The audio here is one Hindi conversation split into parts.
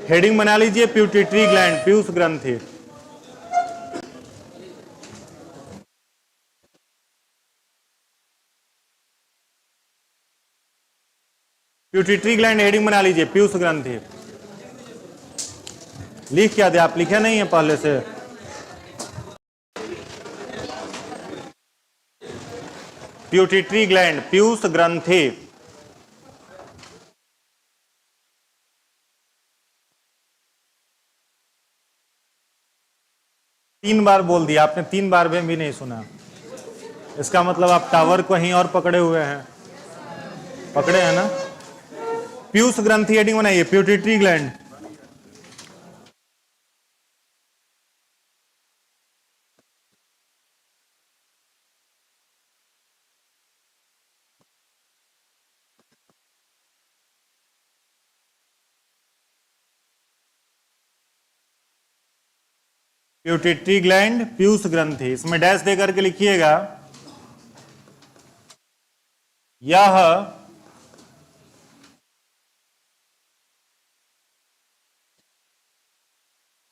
हेडिंग बना लीजिए प्यूटिटरी ग्लैंड, पीयूष ग्रंथि। प्यूटिटरी ग्लैंड हेडिंग बना लीजिए, पीयूष ग्रंथि। लिख क्या दिया आप, लिखे नहीं है पहले से? प्यूटिटरी ग्लैंड, पीयूष ग्रंथि। तीन बार बोल दिया आपने, 3 बार में भी नहीं सुना। इसका मतलब आप टावर को कहीं और पकड़े हुए हैं, पकड़े हैं ना। पीयूष ग्रंथि हेडिंग बनाइए, pituitary gland. Pituitary gland, Piyush ग्रंथि। इसमें डैश दे करके लिखिएगा, यह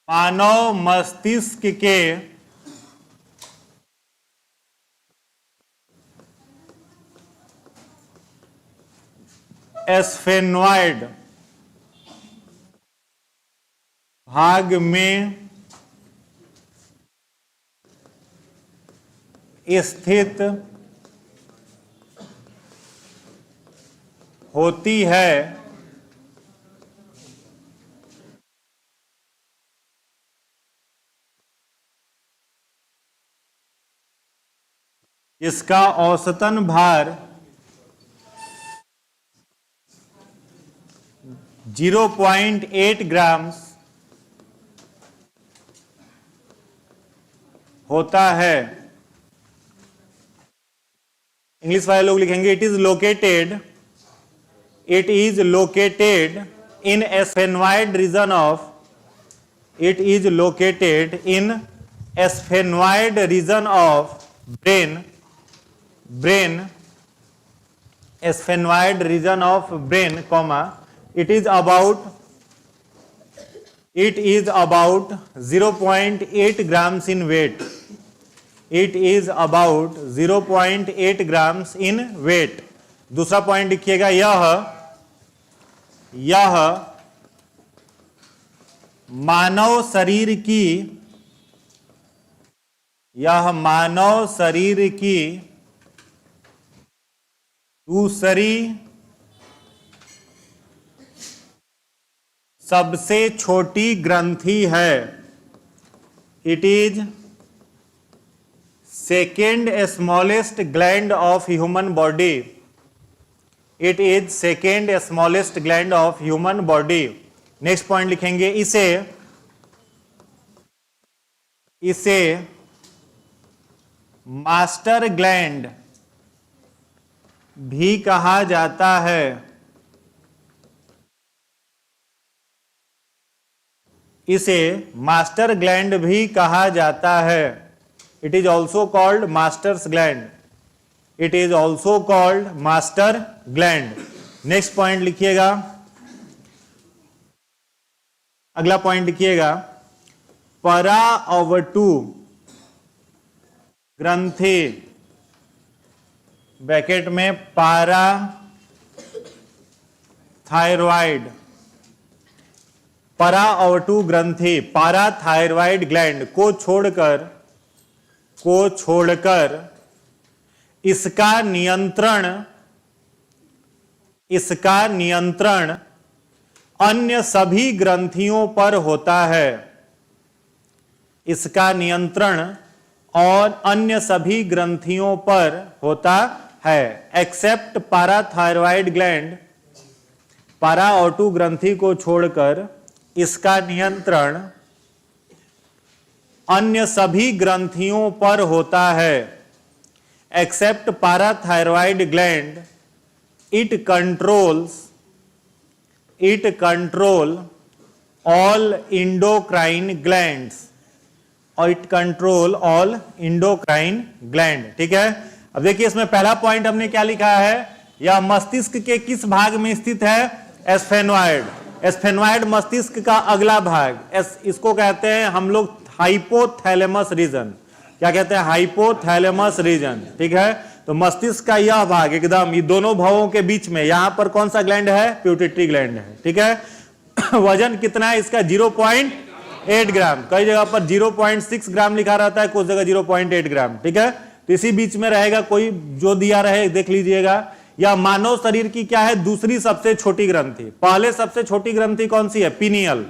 मानव मस्तिष्क के एस्फेनॉइड भाग में स्थित होती है। इसका औसतन भार 0.8 ग्राम होता है। इंग्लिश वाले लोग लिखेंगे it is located in sphenoid region of, it is located in asphenoid region of asphenoid region of brain, comma, it is about 0.8 grams in weight. It is about 0.8 grams in weight. दूसरा पॉइंट लिखिएगा, यह मानव शरीर की दूसरी सबसे छोटी ग्रंथि है। It is second smallest gland of human body. It is second smallest gland of human body. Next point लिखेंगे, इसे मास्टर ग्लैंड भी कहा जाता है। इसे मास्टर ग्लैंड भी कहा जाता है। It is also called masters gland. It is also called master gland. Next point लिखिएगा, अगला पॉइंट लिखिएगा, पराअवटु ग्रंथि, ब्रैकेट में पारा थायरॉइड, पराअवटु ग्रंथि, पाराथायरॉइड ग्लैंड को छोड़कर इसका नियंत्रण अन्य सभी ग्रंथियों पर होता है। इसका नियंत्रण और अन्य सभी ग्रंथियों पर होता है, एक्सेप्ट पाराथायरॉइड ग्लैंड। पाराअवटु ग्रंथि को छोड़कर इसका नियंत्रण अन्य सभी ग्रंथियों पर होता है, except parathyroid gland. It control all endocrine glands, और it control all endocrine gland. ठीक है, अब देखिए इसमें पहला पॉइंट हमने क्या लिखा है, यह मस्तिष्क के किस भाग में स्थित है? एस्फेनॉइड। एस्फेनॉइड मस्तिष्क का अगला भाग, इसको कहते हैं हम लोग हाइपोथैलेमस रीजन। क्या कहते हैं? Hypothalamus region. ठीक है, तो मस्तिष्क का यह भाग एकदम ये दोनों भावों के बीच में, यहां पर कौन सा ग्लैंड है? प्यूटिटरी ग्लैंड है। ठीक है, वजन कितना है इसका? 0.8 ग्राम। कई जगह पर 0.6 ग्राम लिखा रहता है, कुछ जगह 0.8 ग्राम। ठीक है, तो इसी बीच में रहेगा, कोई जो दिया रहे देख लीजिएगा। या मानव शरीर की क्या है? दूसरी सबसे छोटी ग्रंथि। पहले सबसे छोटी ग्रंथि कौन सी है? पीनियल।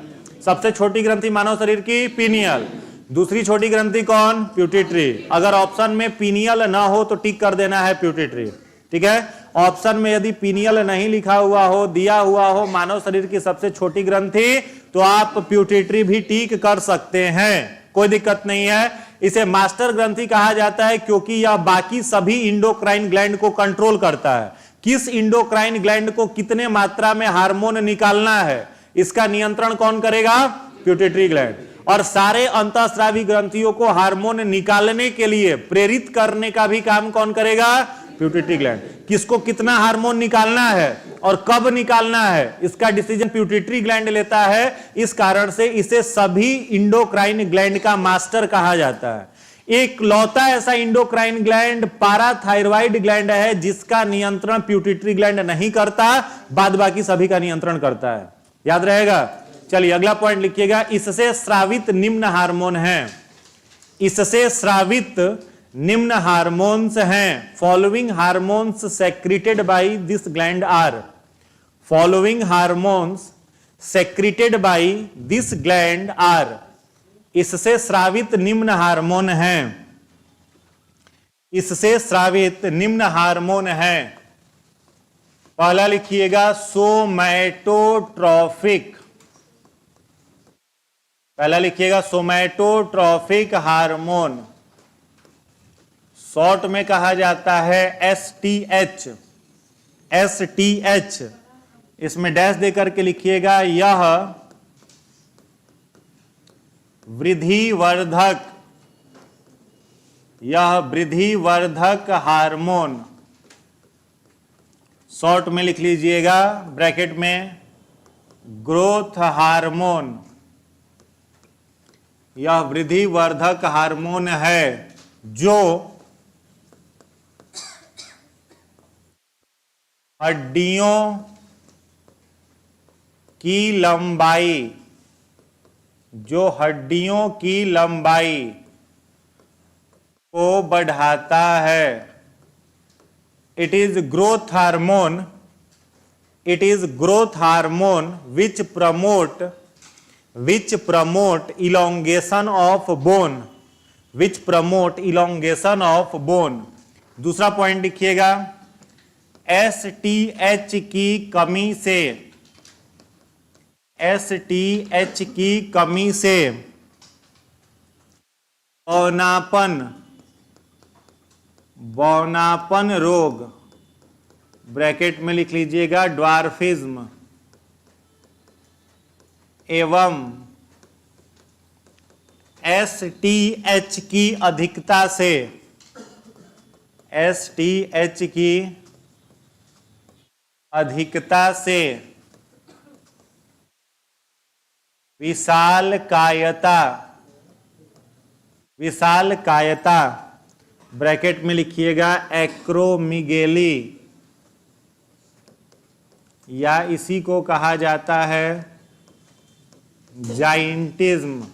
सबसे छोटी ग्रंथि मानव शरीर की पीनियल। दूसरी छोटी ग्रंथि कौन? प्यूटिटरी। अगर ऑप्शन में पीनियल ना हो तो टिक कर देना है प्यूटिटरी। ठीक है, ऑप्शन में यदि पीनियल नहीं लिखा हुआ हो, दिया हुआ हो मानव शरीर की सबसे छोटी ग्रंथि, तो आप प्यूटिटरी भी टिक कर सकते हैं, कोई दिक्कत नहीं है। इसे मास्टर ग्रंथि कहा जाता है क्योंकि यह बाकी सभी इंडोक्राइन ग्लैंड को कंट्रोल करता है। किस इंडोक्राइन ग्लैंड को कितने मात्रा में हार्मोन निकालना है, इसका नियंत्रण कौन करेगा? Pituitary gland. और सारे अंतःस्रावी ग्रंथियों को हार्मोन निकालने के लिए प्रेरित करने का भी काम कौन करेगा? Pituitary gland. किसको कितना हार्मोन निकालना है और कब निकालना है, इसका डिसीजन प्यूटिटरी ग्लैंड लेता है। इस कारण से इसे सभी इंडोक्राइन ग्लैंड का मास्टर कहा जाता है। एक लौता ऐसा इंडोक्राइन ग्लैंड पाराथायरॉइड ग्लैंड है जिसका नियंत्रण प्यूटिटरी ग्लैंड नहीं करता, बाद बाकी सभी का नियंत्रण करता है। याद रहेगा? चलिए अगला पॉइंट लिखिएगा। इससे स्रावित निम्न हार्मोन है। इससे स्रावित निम्न हार्मोन्स हैं। Following hormones secreted by this gland are. Following hormones secreted by this gland are. इससे स्रावित निम्न हार्मोन हैं। इससे स्रावित निम्न हार्मोन हैं। पहला लिखिएगा सोमैटोट्रॉफिक। पहला लिखिएगा सोमैटोट्रॉफिक हार्मोन, शॉर्ट में कहा जाता है एसटीएच। एसटीएच, इसमें डैश देकर के लिखिएगा। यह वृद्धिवर्धक, यह वृद्धिवर्धक हार्मोन, शॉर्ट में लिख लीजिएगा ब्रैकेट में ग्रोथ हार्मोन। यह वृद्धिवर्धक हार्मोन है जो हड्डियों की लंबाई, जो हड्डियों की लंबाई को बढ़ाता है। It is growth hormone, it is growth hormone which promote elongation of bone, which promote elongation of bone। दूसरा पॉइंट लिखिएगा एसटीएच की कमी से, एसटीएच की कमी से बौनापन रोग, ब्रैकेट में लिख लीजिएगा ड्वार्फिज्म, एवं एसटीएच की अधिकता से, एसटीएच की अधिकता से विशालकायता, विशालकायता, ब्रैकेट में लिखिएगा एक्रोमीगेली, या इसी को कहा जाता है जाइंटिज्म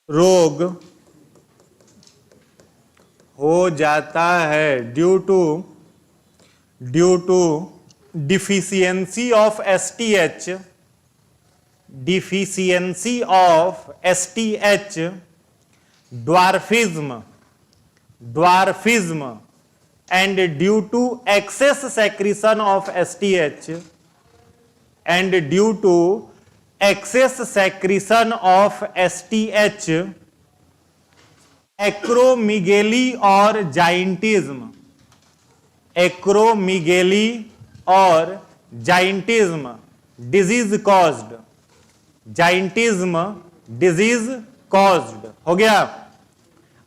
रोग हो जाता है due to deficiency of STH, deficiency of STH, dwarfism and due to excess secretion of STH, and due to excess secretion of STH, एक्रोमीगेली और जाइंटिज्म, एक्रोमीगेली और जाइंटिज्म डिजीज कॉज्ड, जाइंटिज्म डिजीज कॉज्ड हो गया।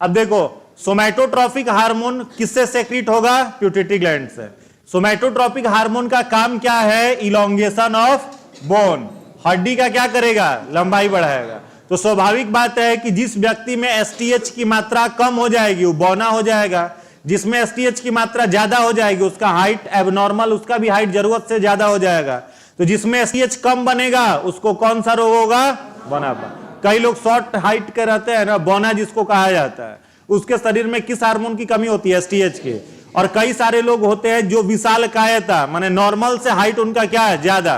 अब देखो सोमैटोट्रॉफिक हार्मोन किससे सेक्रेट होगा? प्यूटिटरी ग्लैंड से। सोमैटोट्रोपिक हार्मोन का काम क्या है? इलोंगेशन ऑफ बोन, हड्डी का क्या करेगा? लंबाई बढ़ाएगा। तो स्वाभाविक बात है कि जिस व्यक्ति में एसटीएच की मात्रा कम हो जाएगी वो बौना हो जाएगा, जिसमें एसटीएच की मात्रा ज्यादा हो जाएगी उसका हाइट एबनॉर्मल, उसका भी हाइट जरूरत से ज्यादा हो जाएगा। तो जिसमें एसटीएच कम बनेगा उसको कौन सा रोग होगा? बौनापन। कई लोग शॉर्ट हाइट के रहते हैं ना, बौना जिसको कहा जाता है, उसके शरीर में किस हार्मोन की कमी होती है? एसटीएच की। और कई सारे लोग होते हैं जो विशालकायता माने नॉर्मल से हाइट उनका क्या है? ज्यादा,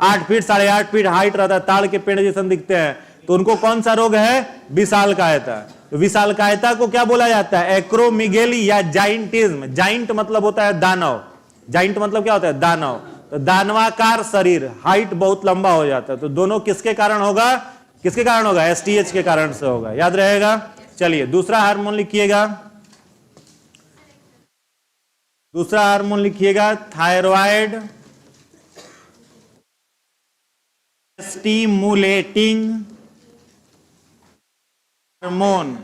8 फीट 8.5 फीट हाइट रहता है, ताड़ के पेड़ जैसे दिखते हैं, तो उनको कौन सा रोग है? विशालकायता। तो विशालकायता को क्या बोला जाता है? एक्रोमिगेली या जाइंटिज्म। जाइंट मतलब होता है दानव, जाइंट मतलब क्या होता है? दानव। तो दानवाकार शरीर, हाइट बहुत लंबा हो जाता है। तो दोनों किसके कारण होगा? किसके कारण होगा? एसटीएच के कारण से होगा, याद रहेगा। चलिए दूसरा हार्मोन लिखिएगा, दूसरा हार्मोन लिखिएगा थायराइड स्टिमुलेटिंग हार्मोन।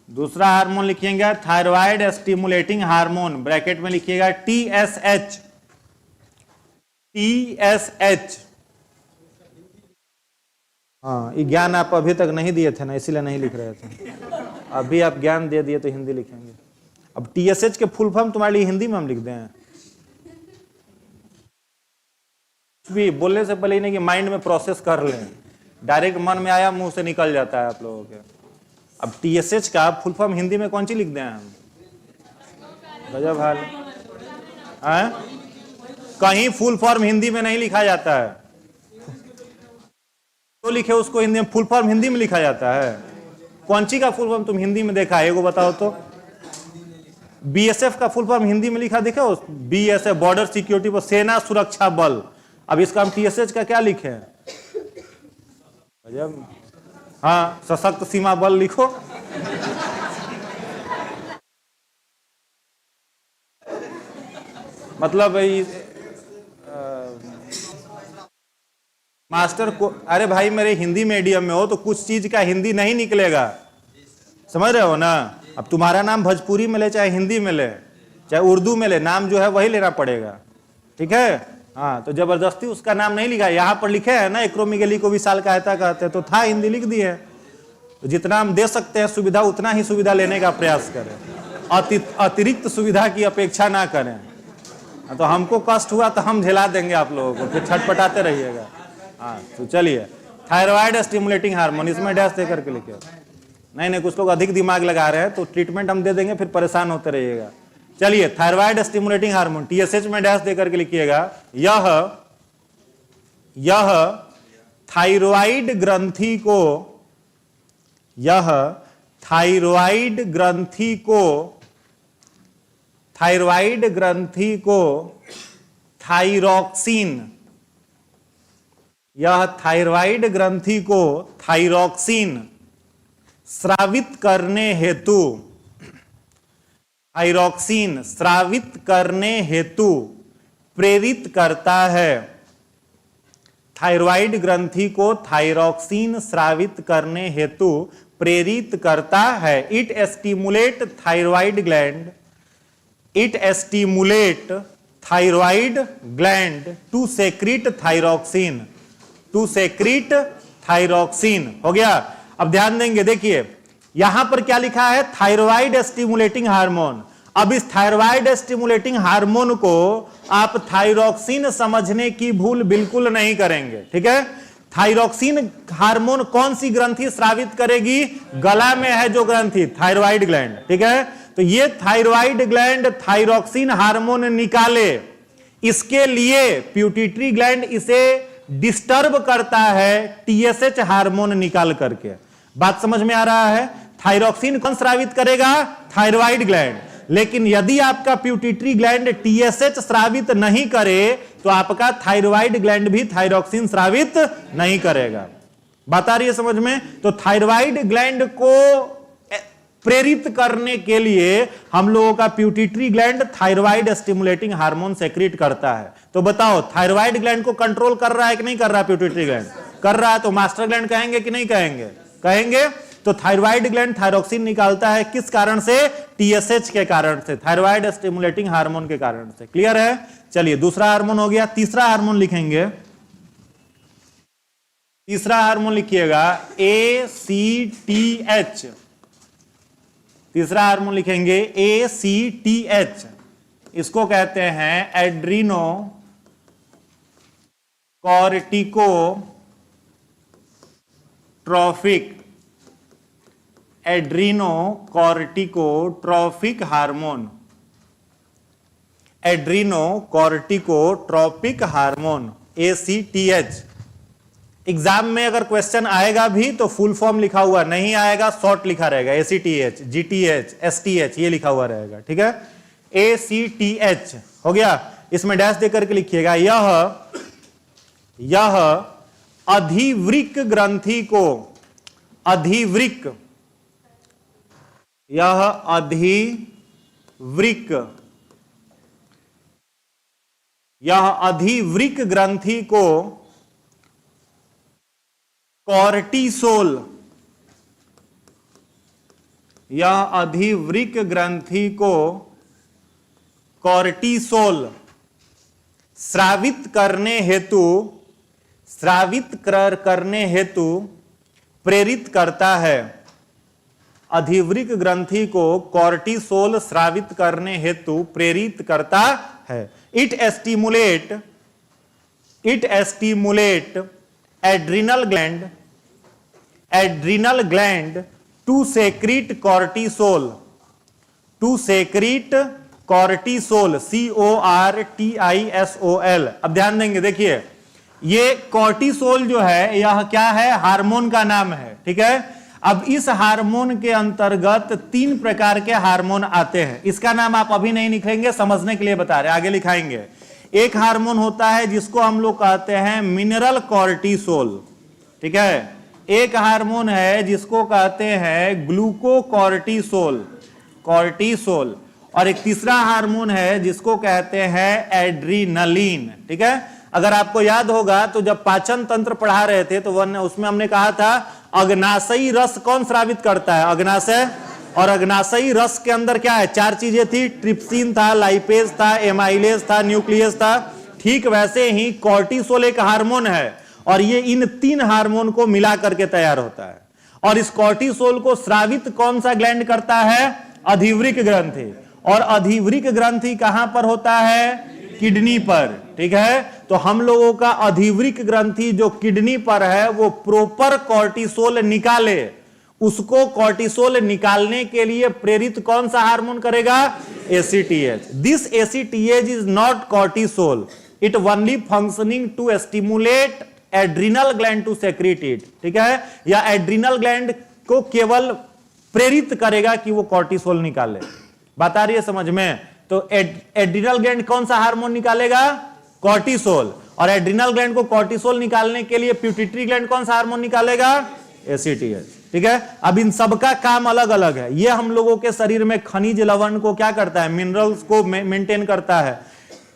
दूसरा हार्मोन लिखिएगा थायराइड स्टिमुलेटिंग हार्मोन, ब्रैकेट में लिखिएगा टीएसएच। टीएसएच, हाँ, ये ज्ञान आप अभी तक नहीं दिए थे ना, इसीलिए नहीं लिख रहे थे। अभी आप ज्ञान दे दिए तो हिंदी लिखेंगे। अब टीएसएच के फुल फॉर्म तुम्हारे लिए हिंदी में हम लिख दें, भी बोलने से पहले नहीं कि माइंड में प्रोसेस कर लें, डायरेक्ट मन में आया मुंह से निकल जाता है आप लोगों के। अब टीएसएच का फुल फॉर्म हिंदी में कौन सी लिख दें हम? गजब हाल है। कहीं फुल फॉर्म हिंदी में नहीं लिखा जाता है, तो लिखे उसको हिंदी में, फुल फॉर्म हिंदी में लिखा जाता है। कौन सी का फुल फॉर्म तुम हिंदी में देखा है? एगो बताओ तो। बीएसएफ का फुल फॉर्म हिंदी में लिखा देखो, बीएसएफ बॉर्डर सिक्योरिटी पर सेना सुरक्षा बल। अब इसका हम टीएसएच का क्या लिखे? हाँ, सशक्त सीमा बल लिखो। मतलब मास्टर को, अरे भाई मेरे हिंदी मीडियम में हो तो कुछ चीज का हिंदी नहीं निकलेगा, समझ रहे हो ना। अब तुम्हारा नाम भोजपुरी में ले चाहे हिंदी में ले चाहे उर्दू में ले, नाम जो है वही लेना पड़ेगा, ठीक है। हाँ, तो जबरदस्ती उसका नाम नहीं लिखा। यहाँ पर लिखे है ना एक्रोमिगेली को विशालकायता कहते हैं, तो था हिंदी लिख दिए। तो जितना हम दे सकते हैं सुविधा उतना ही सुविधा लेने का प्रयास करें, अतिरिक्त सुविधा की अपेक्षा ना करें। तो हमको कष्ट हुआ तो हम झेला देंगे आप लोगों को, फिर छटपटाते रहिएगा। हाँ, तो चलिए थायराइड स्टिमुलेटिंग हार्मोन, इसमें डैश दे करके लिखे। नहीं, कुछ लोग अधिक दिमाग लगा रहे हैं तो ट्रीटमेंट हम दे देंगे, फिर परेशान होते रहिएगा। चलिए थायराइड स्टिमुलेटिंग हार्मोन, टीएसएच में डैश दे करके लिखिएगा। यह थायराइड ग्रंथि को, यह थायराइड ग्रंथि को, थायराइड ग्रंथि को थायरॉक्सिन, यह थायराइड ग्रंथि को थायरॉक्सिन स्रावित करने हेतु, थायरॉक्सिन स्रावित करने हेतु प्रेरित करता है। थायराइड ग्रंथि को थायरॉक्सिन स्रावित करने हेतु प्रेरित करता है। It stimulate thyroid gland, it stimulate thyroid gland to secrete thyroxine, to secrete thyroxine. हो गया। अब ध्यान देंगे, देखिए यहां पर क्या लिखा है? Thyroid stimulating hormone. अब इस थायराइड स्टिमुलेटिंग हार्मोन को आप थायरॉक्सिन समझने की भूल बिल्कुल नहीं करेंगे, ठीक है। थायरॉक्सिन हार्मोन कौन सी ग्रंथि स्रावित करेगी? गला में है जो ग्रंथि, थायराइड ग्लैंड, ठीक है। तो ये थायराइड ग्लैंड थायरॉक्सिन हार्मोन निकाले, इसके लिए प्यूटिटरी ग्लैंड इसे डिस्टर्ब करता है टीएसएच हार्मोन निकाल करके। बात समझ में आ रहा है? थायरॉक्सिन कौन स्रावित करेगा? Thyroid gland. लेकिन यदि आपका प्यूटिटरी ग्लैंड टीएसएच स्रावित नहीं करे तो आपका थायराइड ग्लैंड भी थायरॉक्सिन स्रावित नहीं करेगा। बात आ रही है समझ में? तो थायराइड ग्लैंड को प्रेरित करने के लिए हम लोगों का pituitary gland thyroid stimulating hormone secrete करता है। तो बताओ थायराइड ग्लैंड को कंट्रोल कर रहा है कि नहीं कर रहा? प्यूटिटरी ग्लैंड कर रहा है, तो मास्टर ग्लैंड कहेंगे कि नहीं कहेंगे? कहेंगे। तो थायराइड ग्लैंड थायरोक्सिन निकालता है किस कारण से? टीएसएच के कारण से, थायराइड स्टिमुलेटिंग हार्मोन के कारण से। क्लियर है? चलिए दूसरा हार्मोन हो गया। तीसरा हार्मोन लिखेंगे, तीसरा हार्मोन लिखिएगा ACTH। तीसरा हार्मोन लिखेंगे ACTH, इसको कहते हैं adreno corticotrophic, adreno corticotrophic hormone, adreno corticotropic hormone ACTH। Exam में अगर क्वेश्चन आएगा भी तो फुल फॉर्म लिखा हुआ नहीं आएगा, शॉर्ट लिखा रहेगा ACTH, GTH, STH ये लिखा हुआ रहेगा। ठीक है, ACTH हो गया। इसमें डैश देकर के लिखिएगा यह अधिवृक्क ग्रंथि को, अधिवृक्क, यह अधिवृक्क, यह अधिवृक्क ग्रंथि को कॉर्टिसोल, यह अधिवृक्क ग्रंथि को कॉर्टिसोल स्रावित करने हेतु, स्रावित करने हेतु प्रेरित करता है। अधिवृक्क ग्रंथि को कॉर्टिसोल स्रावित करने हेतु प्रेरित करता है। It stimulate adrenal gland to secrete cortisol, to secrete cortisol, CORTISOL। अब ध्यान देंगे, देखिए ये कॉर्टिसोल जो है यह क्या है? हार्मोन का नाम है। ठीक है, अब इस हार्मोन के अंतर्गत 3 प्रकार के हार्मोन आते हैं। इसका नाम आप अभी नहीं लिखेंगे, समझने के लिए बता रहे, आगे लिखाएंगे। एक हार्मोन होता है जिसको हम लोग कहते हैं मिनरल कॉर्टिसोल। ठीक है, एक हार्मोन है जिसको कहते हैं ग्लूकोकॉर्टिसोल, कॉर्टिसोल, और एक तीसरा हार्मोन है जिसको कहते हैं एड्रीनलिन। ठीक है, अगर आपको याद होगा तो जब पाचन तंत्र पढ़ा रहे थे तो उसमें हमने कहा था अग्नाशयी रस कौन स्रावित करता है? अग्नाशय। और अग्नाशयी रस के अंदर क्या है? 4 चीजें थी, ट्रिप्सिन था, लाइपेज था, एमाइलेज था, न्यूक्लियस था। ठीक वैसे ही कॉर्टिसोल एक हार्मोन है और ये इन 3 हार्मोन को मिला करके तैयार होता है। और इस कॉर्टिसोल को स्रावित कौन सा ग्लैंड करता है? अधिवृक्क ग्रंथि। और अधिवृक्क ग्रंथि कहां पर होता है? किडनी पर। ठीक है, तो हम लोगों का अधिवृक्क ग्रंथि जो किडनी पर है वो प्रॉपर कॉर्टिसोल निकाले, उसको कॉर्टिसोल निकालने के लिए प्रेरित कौन सा हार्मोन करेगा? ACTH। This ACTH is not cortisol, it only functioning to stimulate adrenal gland to secrete it. ठीक है, या एड्रिनल ग्लैंड को केवल प्रेरित करेगा कि वो कॉर्टिसोल निकाले। बात आ रही है समझ में? तो एड्रिनल ग्लैंड कौन सा हार्मोन निकालेगा? कॉर्टिसोल। और एड्रिनल ग्लैंड को कॉर्टिसोल निकालने के लिए पिट्यूटरी ग्लैंड कौन सा हार्मोन निकालेगा? ACTH। ठीक है, अब इन सबका काम अलग अलग है। ये हम लोगों के शरीर में खनिज लवण को क्या करता है? मिनरल्स को मेंटेन करता है।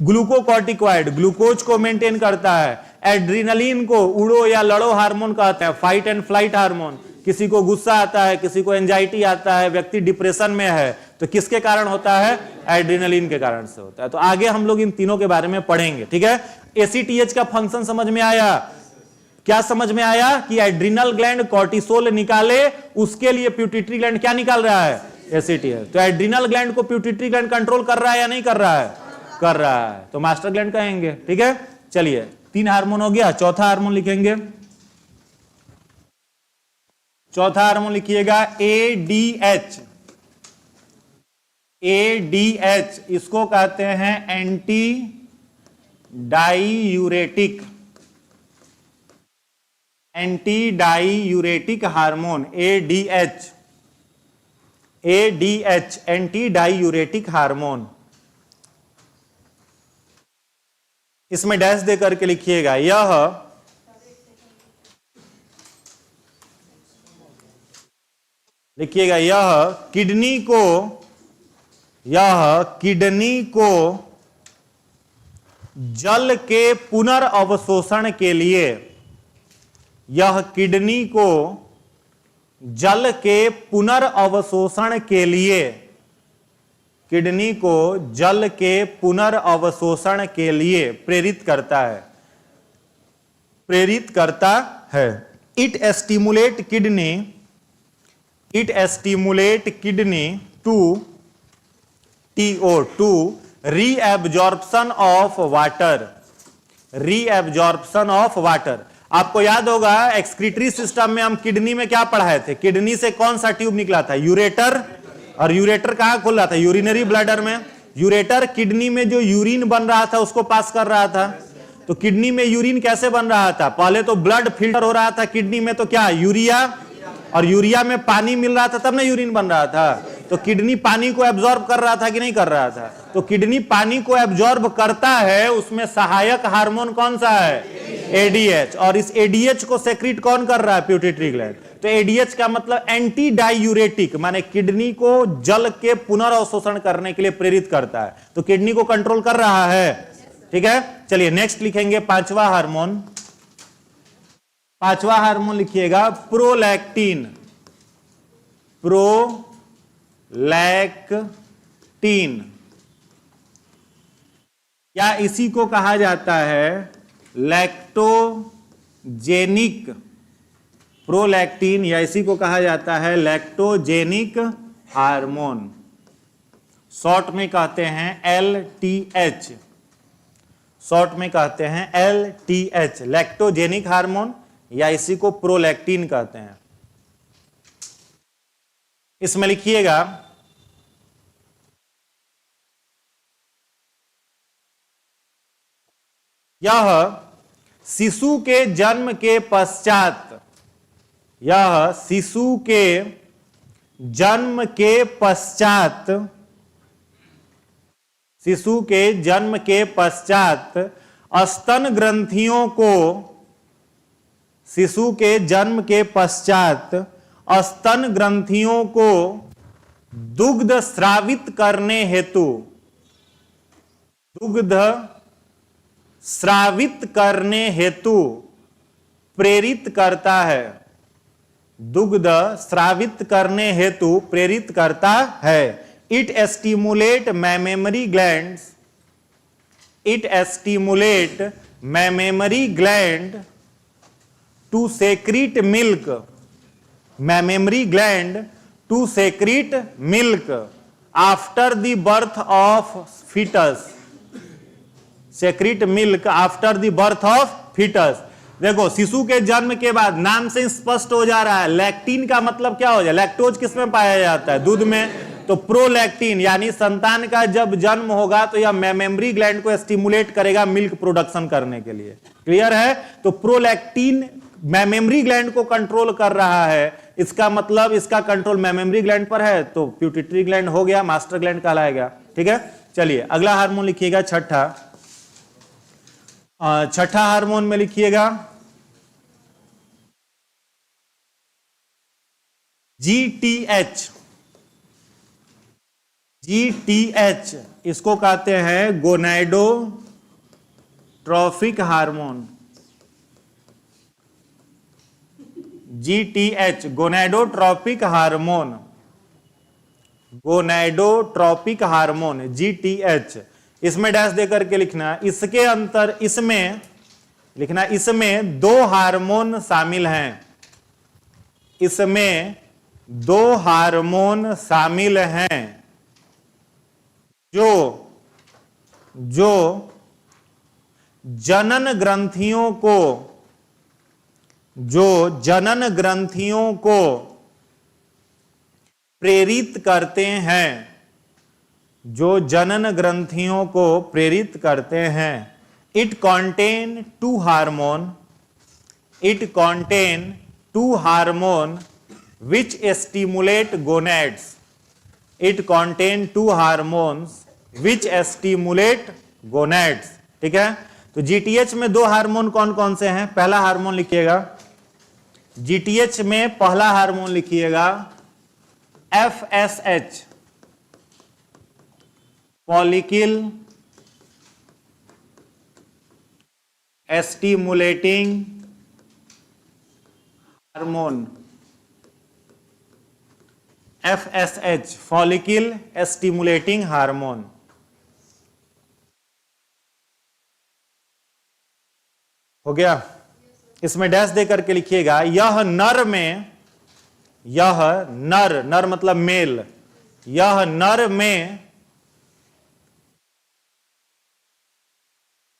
ग्लूकोकॉर्टिकॉइड ग्लूकोज को मेंटेन करता है। एड्रिनलिन को उड़ो या लड़ो हार्मोन कहते हैं, फाइट एंड फ्लाइट हार्मोन। किसी को गुस्सा आता है, किसी को एंजाइटी आता है, व्यक्ति डिप्रेशन में है, तो किसके कारण होता है? एड्रिनलिन के कारण से होता है। तो आगे हम लोग इन तीनों के बारे में पढ़ेंगे। ठीक है, ACTH का फंक्शन समझ में आया? क्या समझ में आया? कि एड्रिनल ग्लैंड कॉर्टिसोल निकाले, उसके लिए पिट्यूटरी ग्लैंड क्या निकाल रहा है? ACTH। तो एड्रिनल ग्लैंड को पिट्यूटरी ग्लैंड कंट्रोल कर रहा है या नहीं कर रहा है? कर रहा है, तो मास्टर ग्लैंड कहेंगे। ठीक है, चलिए 3 हार्मोन हो गया। चौथा हार्मोन लिखेंगे, चौथा हार्मोन लिखिएगा ADH। ADH इसको कहते हैं anti diuretic, anti diuretic hormone ADH। ADH anti diuretic hormone. इसमें डैश दे करके लिखिएगा यह किडनी को जल के पुनर्अवशोषण के लिए, यह किडनी को जल के पुनर्अवशोषण के लिए, किडनी को जल के पुनर्अवशोषण के लिए प्रेरित करता है, प्रेरित करता है। It stimulate kidney to reabsorption of water, reabsorption of water. आपको याद होगा एक्सक्रीटरी सिस्टम में हम किडनी में क्या पढ़ाए थे, किडनी से कौन सा ट्यूब निकला था, यूरेटर, और यूरेटर कहां खुल रहा था, यूरिनरी ब्लैडर में। यूरेटर किडनी में जो यूरिन बन रहा था उसको पास कर रहा था। तो किडनी में यूरिन कैसे बन रहा था, पहले तो ब्लड फिल्टर हो रहा था किडनी में, तो क्या यूरिया, और यूरिया में पानी मिल रहा था तब ना यूरिन बन रहा था। तो किडनी पानी को एब्जॉर्ब कर रहा था कि नहीं कर रहा था, तो किडनी पानी को एब्जॉर्ब करता है, उसमें सहायक हार्मोन कौन सा है, एडीएच, और इस एडीएच को सेक्रेट कौन कर रहा है, पिट्यूटरी ग्लैंड। तो एडीएच का मतलब एंटी डायूरेटिक, माने किडनी को जल के पुनर्अवशोषण करने के लिए प्रेरित करता है, तो किडनी को कंट्रोल कर रहा है। ठीक है, चलिए नेक्स्ट लिखेंगे पांचवा हार्मोन। पांचवा हार्मोन लिखिएगा प्रोलैक्टिन, प्रोलैक्टिन, या इसी को कहा जाता है लैक्टोजेनिक, प्रोलैक्टिन या इसी को कहा जाता है लैक्टोजेनिक हार्मोन, शॉर्ट में कहते हैं LTH, शॉर्ट में कहते हैं LTH, लैक्टोजेनिक हार्मोन, या इसी को प्रोलैक्टिन कहते हैं। इसमें लिखिएगा यह शिशु के जन्म के पश्चात, यह शिशु के जन्म के पश्चात, शिशु के जन्म के पश्चात स्तन ग्रंथियों को, शिशु के जन्म के पश्चात स्तन ग्रंथियों को दुग्ध स्रावित करने हेतु, दुग्ध स्रावित करने हेतु प्रेरित करता है, दुग्ध स्रावित करने हेतु प्रेरित करता है। It stimulate mammary glands, it stimulate mammary gland to secrete milk, mammary gland to secrete milk after the birth of foetus, secrete milk after the birth of foetus. देखो शिशु के जन्म के बाद, नाम से स्पष्ट हो जा रहा है, लैक्टिन का मतलब क्या हो जाए, लैक्टोज किसमें पाया जाता है, दूध में, तो प्रोलैक्टिन यानी संतान का जब जन्म होगा तो यह मैमेमरी ग्लैंड को स्टिमुलेट करेगा मिल्क प्रोडक्शन करने के लिए। क्लियर है, तो प्रोलैक्टिन मैमेमरी ग्लैंड को कंट्रोल कर रहा है, इसका मतलब इसका कंट्रोल मैमेमरी ग्लैंड पर है, तो पिट्यूटरी ग्लैंड हो गया, मास्टर ग्लैंड कहलाएगा। ठीक है, चलिए अगला हार्मोन लिखिएगा छठा, छठा हार्मोन में लिखिएगा GTH, GTH इसको कहते हैं gonadotrophic hormone, GTH gonadotropic hormone, gonadotropic hormone GTH, इसमें डैश देकर के लिखना, इसके अंतर, इसमें लिखना, इसमें दो हार्मोन शामिल हैं, इसमें दो हार्मोन शामिल हैं जो जनन ग्रंथियों को, जो जनन ग्रंथियों को प्रेरित करते हैं, जो जनन ग्रंथियों को प्रेरित करते हैं। It contain two hormone, it contain two hormone which stimulate gonads, it contain two hormones which stimulate gonads. ठीक है, तो जीटीएच में दो हार्मोन कौन कौन से हैं, पहला हार्मोन लिखिएगा, जीटीएच में पहला हार्मोन लिखिएगा FSH, follicle stimulating hormone, FSH, follicle stimulating hormone. हो गया? इसमें डैश दे करके लिखिएगा, यह नर में, यह नर, नर मतलब मेल, यह नर में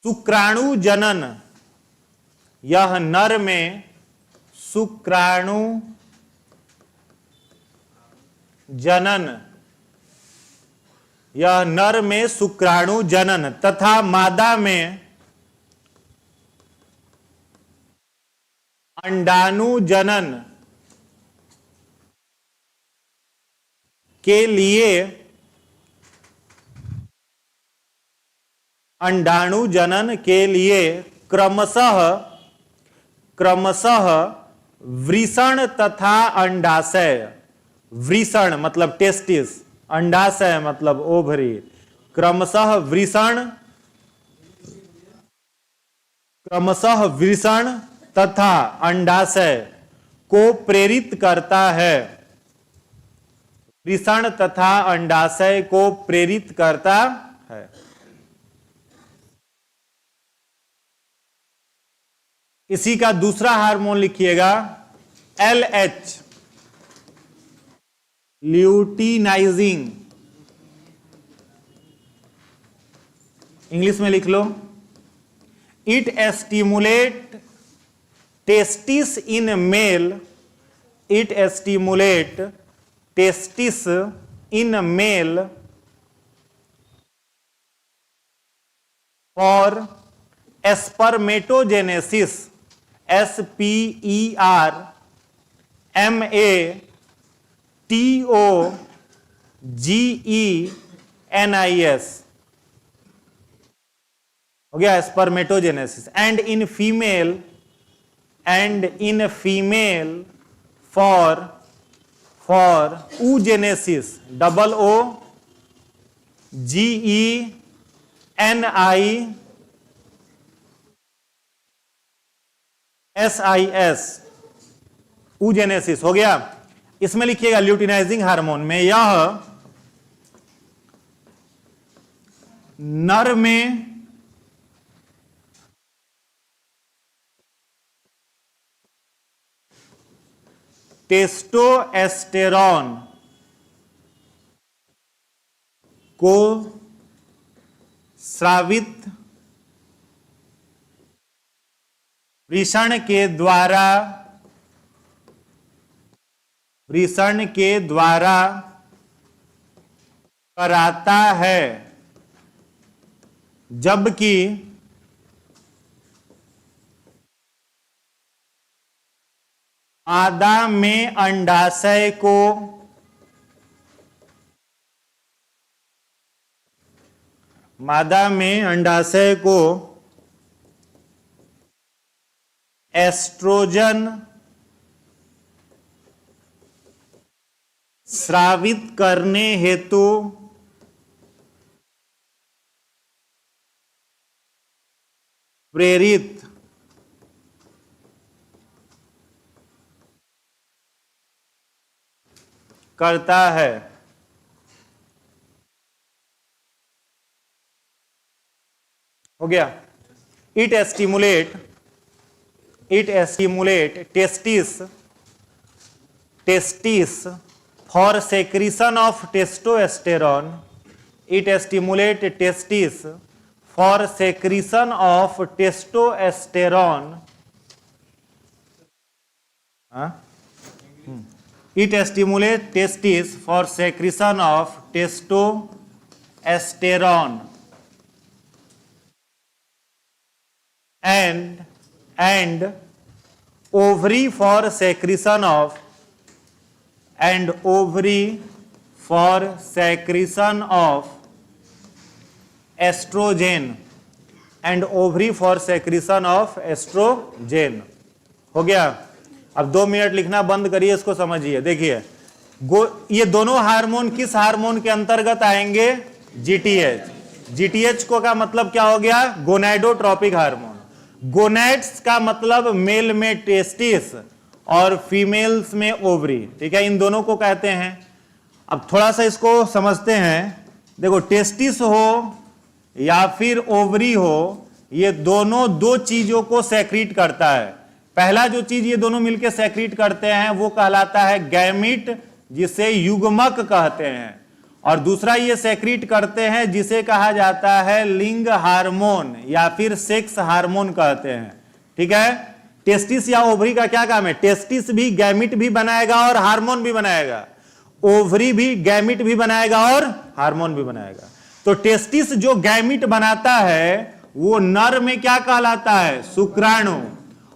शुक्राणु जनन, यह नर में शुक्राणु जनन, यह नर में शुक्राणु जनन तथा मादा में अंडाणु जनन के लिए, अंडाणु जनन के लिए क्रमशः वृषण तथा अंडाशय, वृषण मतलब टेस्टिस, अंडाशय मतलब ओवरी, क्रमशः वृषण तथा अंडाशय को प्रेरित करता है, वृषण तथा अंडाशय को प्रेरित करता है। इसी का दूसरा हार्मोन लिखिएगा LH, ल्यूटिनाइजिंग, इंग्लिश में लिख लो, it stimulate testis in male, it stimulate testis in male for spermatogenesis, SPERMATOGENIS, हो गया spermatogenesis, and in female for oogenesis, OOGENISIS, oogenesis। हो गया? इसमें लिखिएगा ल्यूटिनाइजिंग हार्मोन में यह नर में टेस्टोस्टेरोन को स्रावित वृषण के द्वारा कराता है, जबकि मादा में अंडाशय को एस्ट्रोजन स्रावित करने हेतु प्रेरित करता है। हो गया? It stimulate testis for secretion of testosterone, it stimulate testis for secretion of testosterone, it stimulates testes for secretion of testosterone and ovary for secretion of estrogen, and ovary for secretion of estrogen। हो गया? अब 2 मिनट लिखना बंद करिए, इसको समझिए। देखिए ये दोनों हार्मोन किस हार्मोन के अंतर्गत आएंगे? जीटीएच को का मतलब क्या हो गया? Gonadotropic hormone. गोनैड्स का मतलब मेल में टेस्टिस और फीमेल्स में ओवरी, ठीक है? इन दोनों को कहते हैं अब थोड़ा सा इसको समझते हैं। देखो, टेस्टिस हो या फिर ओवरी हो, ये दोनों दो चीजों को सेक्रीट करता है। पहला जो चीज ये दोनों मिलकर सेक्रीट करते हैं वो कहलाता है गैमिट, जिसे युग्मक कहते हैं, और दूसरा ये सेक्रीट करते हैं जिसे कहा जाता है लिंग हार्मोन या फिर सेक्स हार्मोन कहते हैं। ठीक है, टेस्टिस या ओवरी का क्या काम है? टेस्टिस भी गैमिट भी बनाएगा और हार्मोन भी बनाएगा, ओवरी भी गैमिट भी बनाएगा और हार्मोन भी बनाएगा। तो टेस्टिस जो गैमिट बनाता है वो नर में क्या कहलाता है? शुक्राणु,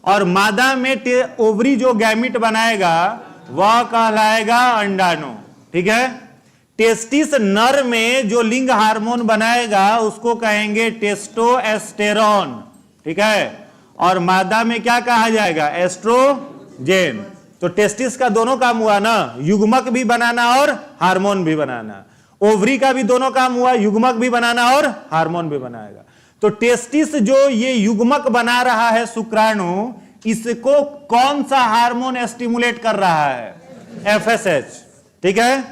और मादा में ओवरी जो गैमिट बनाएगा वह कहलाएगा अंडाणु। ठीक है, टेस्टिस नर में जो लिंग हार्मोन बनाएगा उसको कहेंगे टेस्टोस्टेरोन। ठीक है, और मादा में क्या कहा जाएगा? एस्ट्रोजेन। तो टेस्टिस का दोनों काम हुआ ना, युग्मक भी बनाना और हार्मोन भी बनाना। ओवरी का भी दोनों काम हुआ, युग्मक भी बनाना और हार्मोन भी बनाएगा। तो टेस्टिस जो ये युग्मक बना रहा है शुक्राणु, इसको कौन सा हार्मोन स्टिमुलेट कर रहा है? एफएसएच। ठीक है,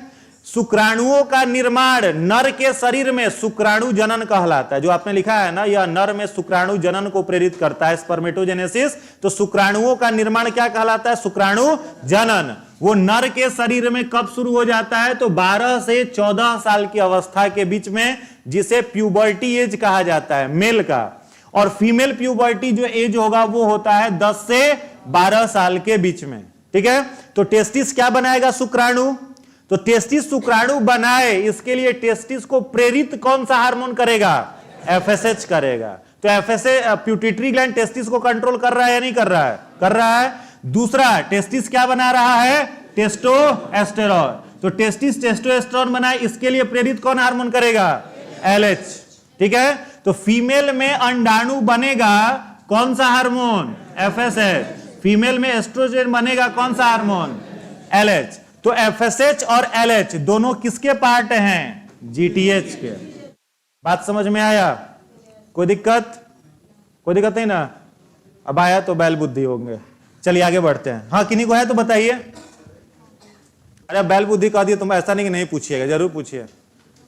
शुक्राणुओं का निर्माण नर के शरीर में शुक्राणु जनन कहलाता है। जो आपने लिखा है ना, यह नर में शुक्राणु जनन को प्रेरित करता है, स्पर्मेटोजेनेसिस। तो शुक्राणुओं का निर्माण क्या कहलाता है? शुक्राणु जनन। वो नर के शरीर में कब शुरू हो जाता है? तो 12 से 14 साल की अवस्था के बीच में, जिसे प्यूबर्टी एज कहा जाता है मेल का। और फीमेल प्यूबर्टी जो एज होगा वो होता है 10 से 12 साल के बीच में। ठीक है, तो टेस्टिस क्या बनाएगा? शुक्राणु। तो टेस्टिस शुक्राणु बनाए, इसके लिए टेस्टिस को प्रेरित कौन सा हार्मोन करेगा? एफएसएच करेगा। तो एफएसएच, पिट्यूटरी ग्लैंड टेस्टिस को कंट्रोल कर रहा है या नहीं कर रहा है? कर रहा है। दूसरा, टेस्टिस क्या बना रहा है? टेस्टोस्टेरोन। तो टेस्टिस टेस्टोस्टेरोन बनाए, इसके लिए प्रेरित कौन हार्मोन करेगा? एलएच। ठीक है, तो फीमेल में अंडाणु बनेगा कौन सा हार्मोन? एफएसएच। फीमेल में एस्ट्रोजन बनेगा कौन सा हार्मोन? एलएच। तो एफएसएच और एलएच दोनों किसके पार्ट हैं? जीटीएच के। बात समझ में आया? कोई दिक्कत? कोई दिक्कत नहीं ना? अब आया तो बैल बुद्धि होंगे। चलिए आगे बढ़ते हैं। हाँ, किन्हीं को है तो बताइए। अरे बैल बुद्धि कह दिए तुम, ऐसा नहीं कि नहीं पूछिएगा, जरूर पूछिए।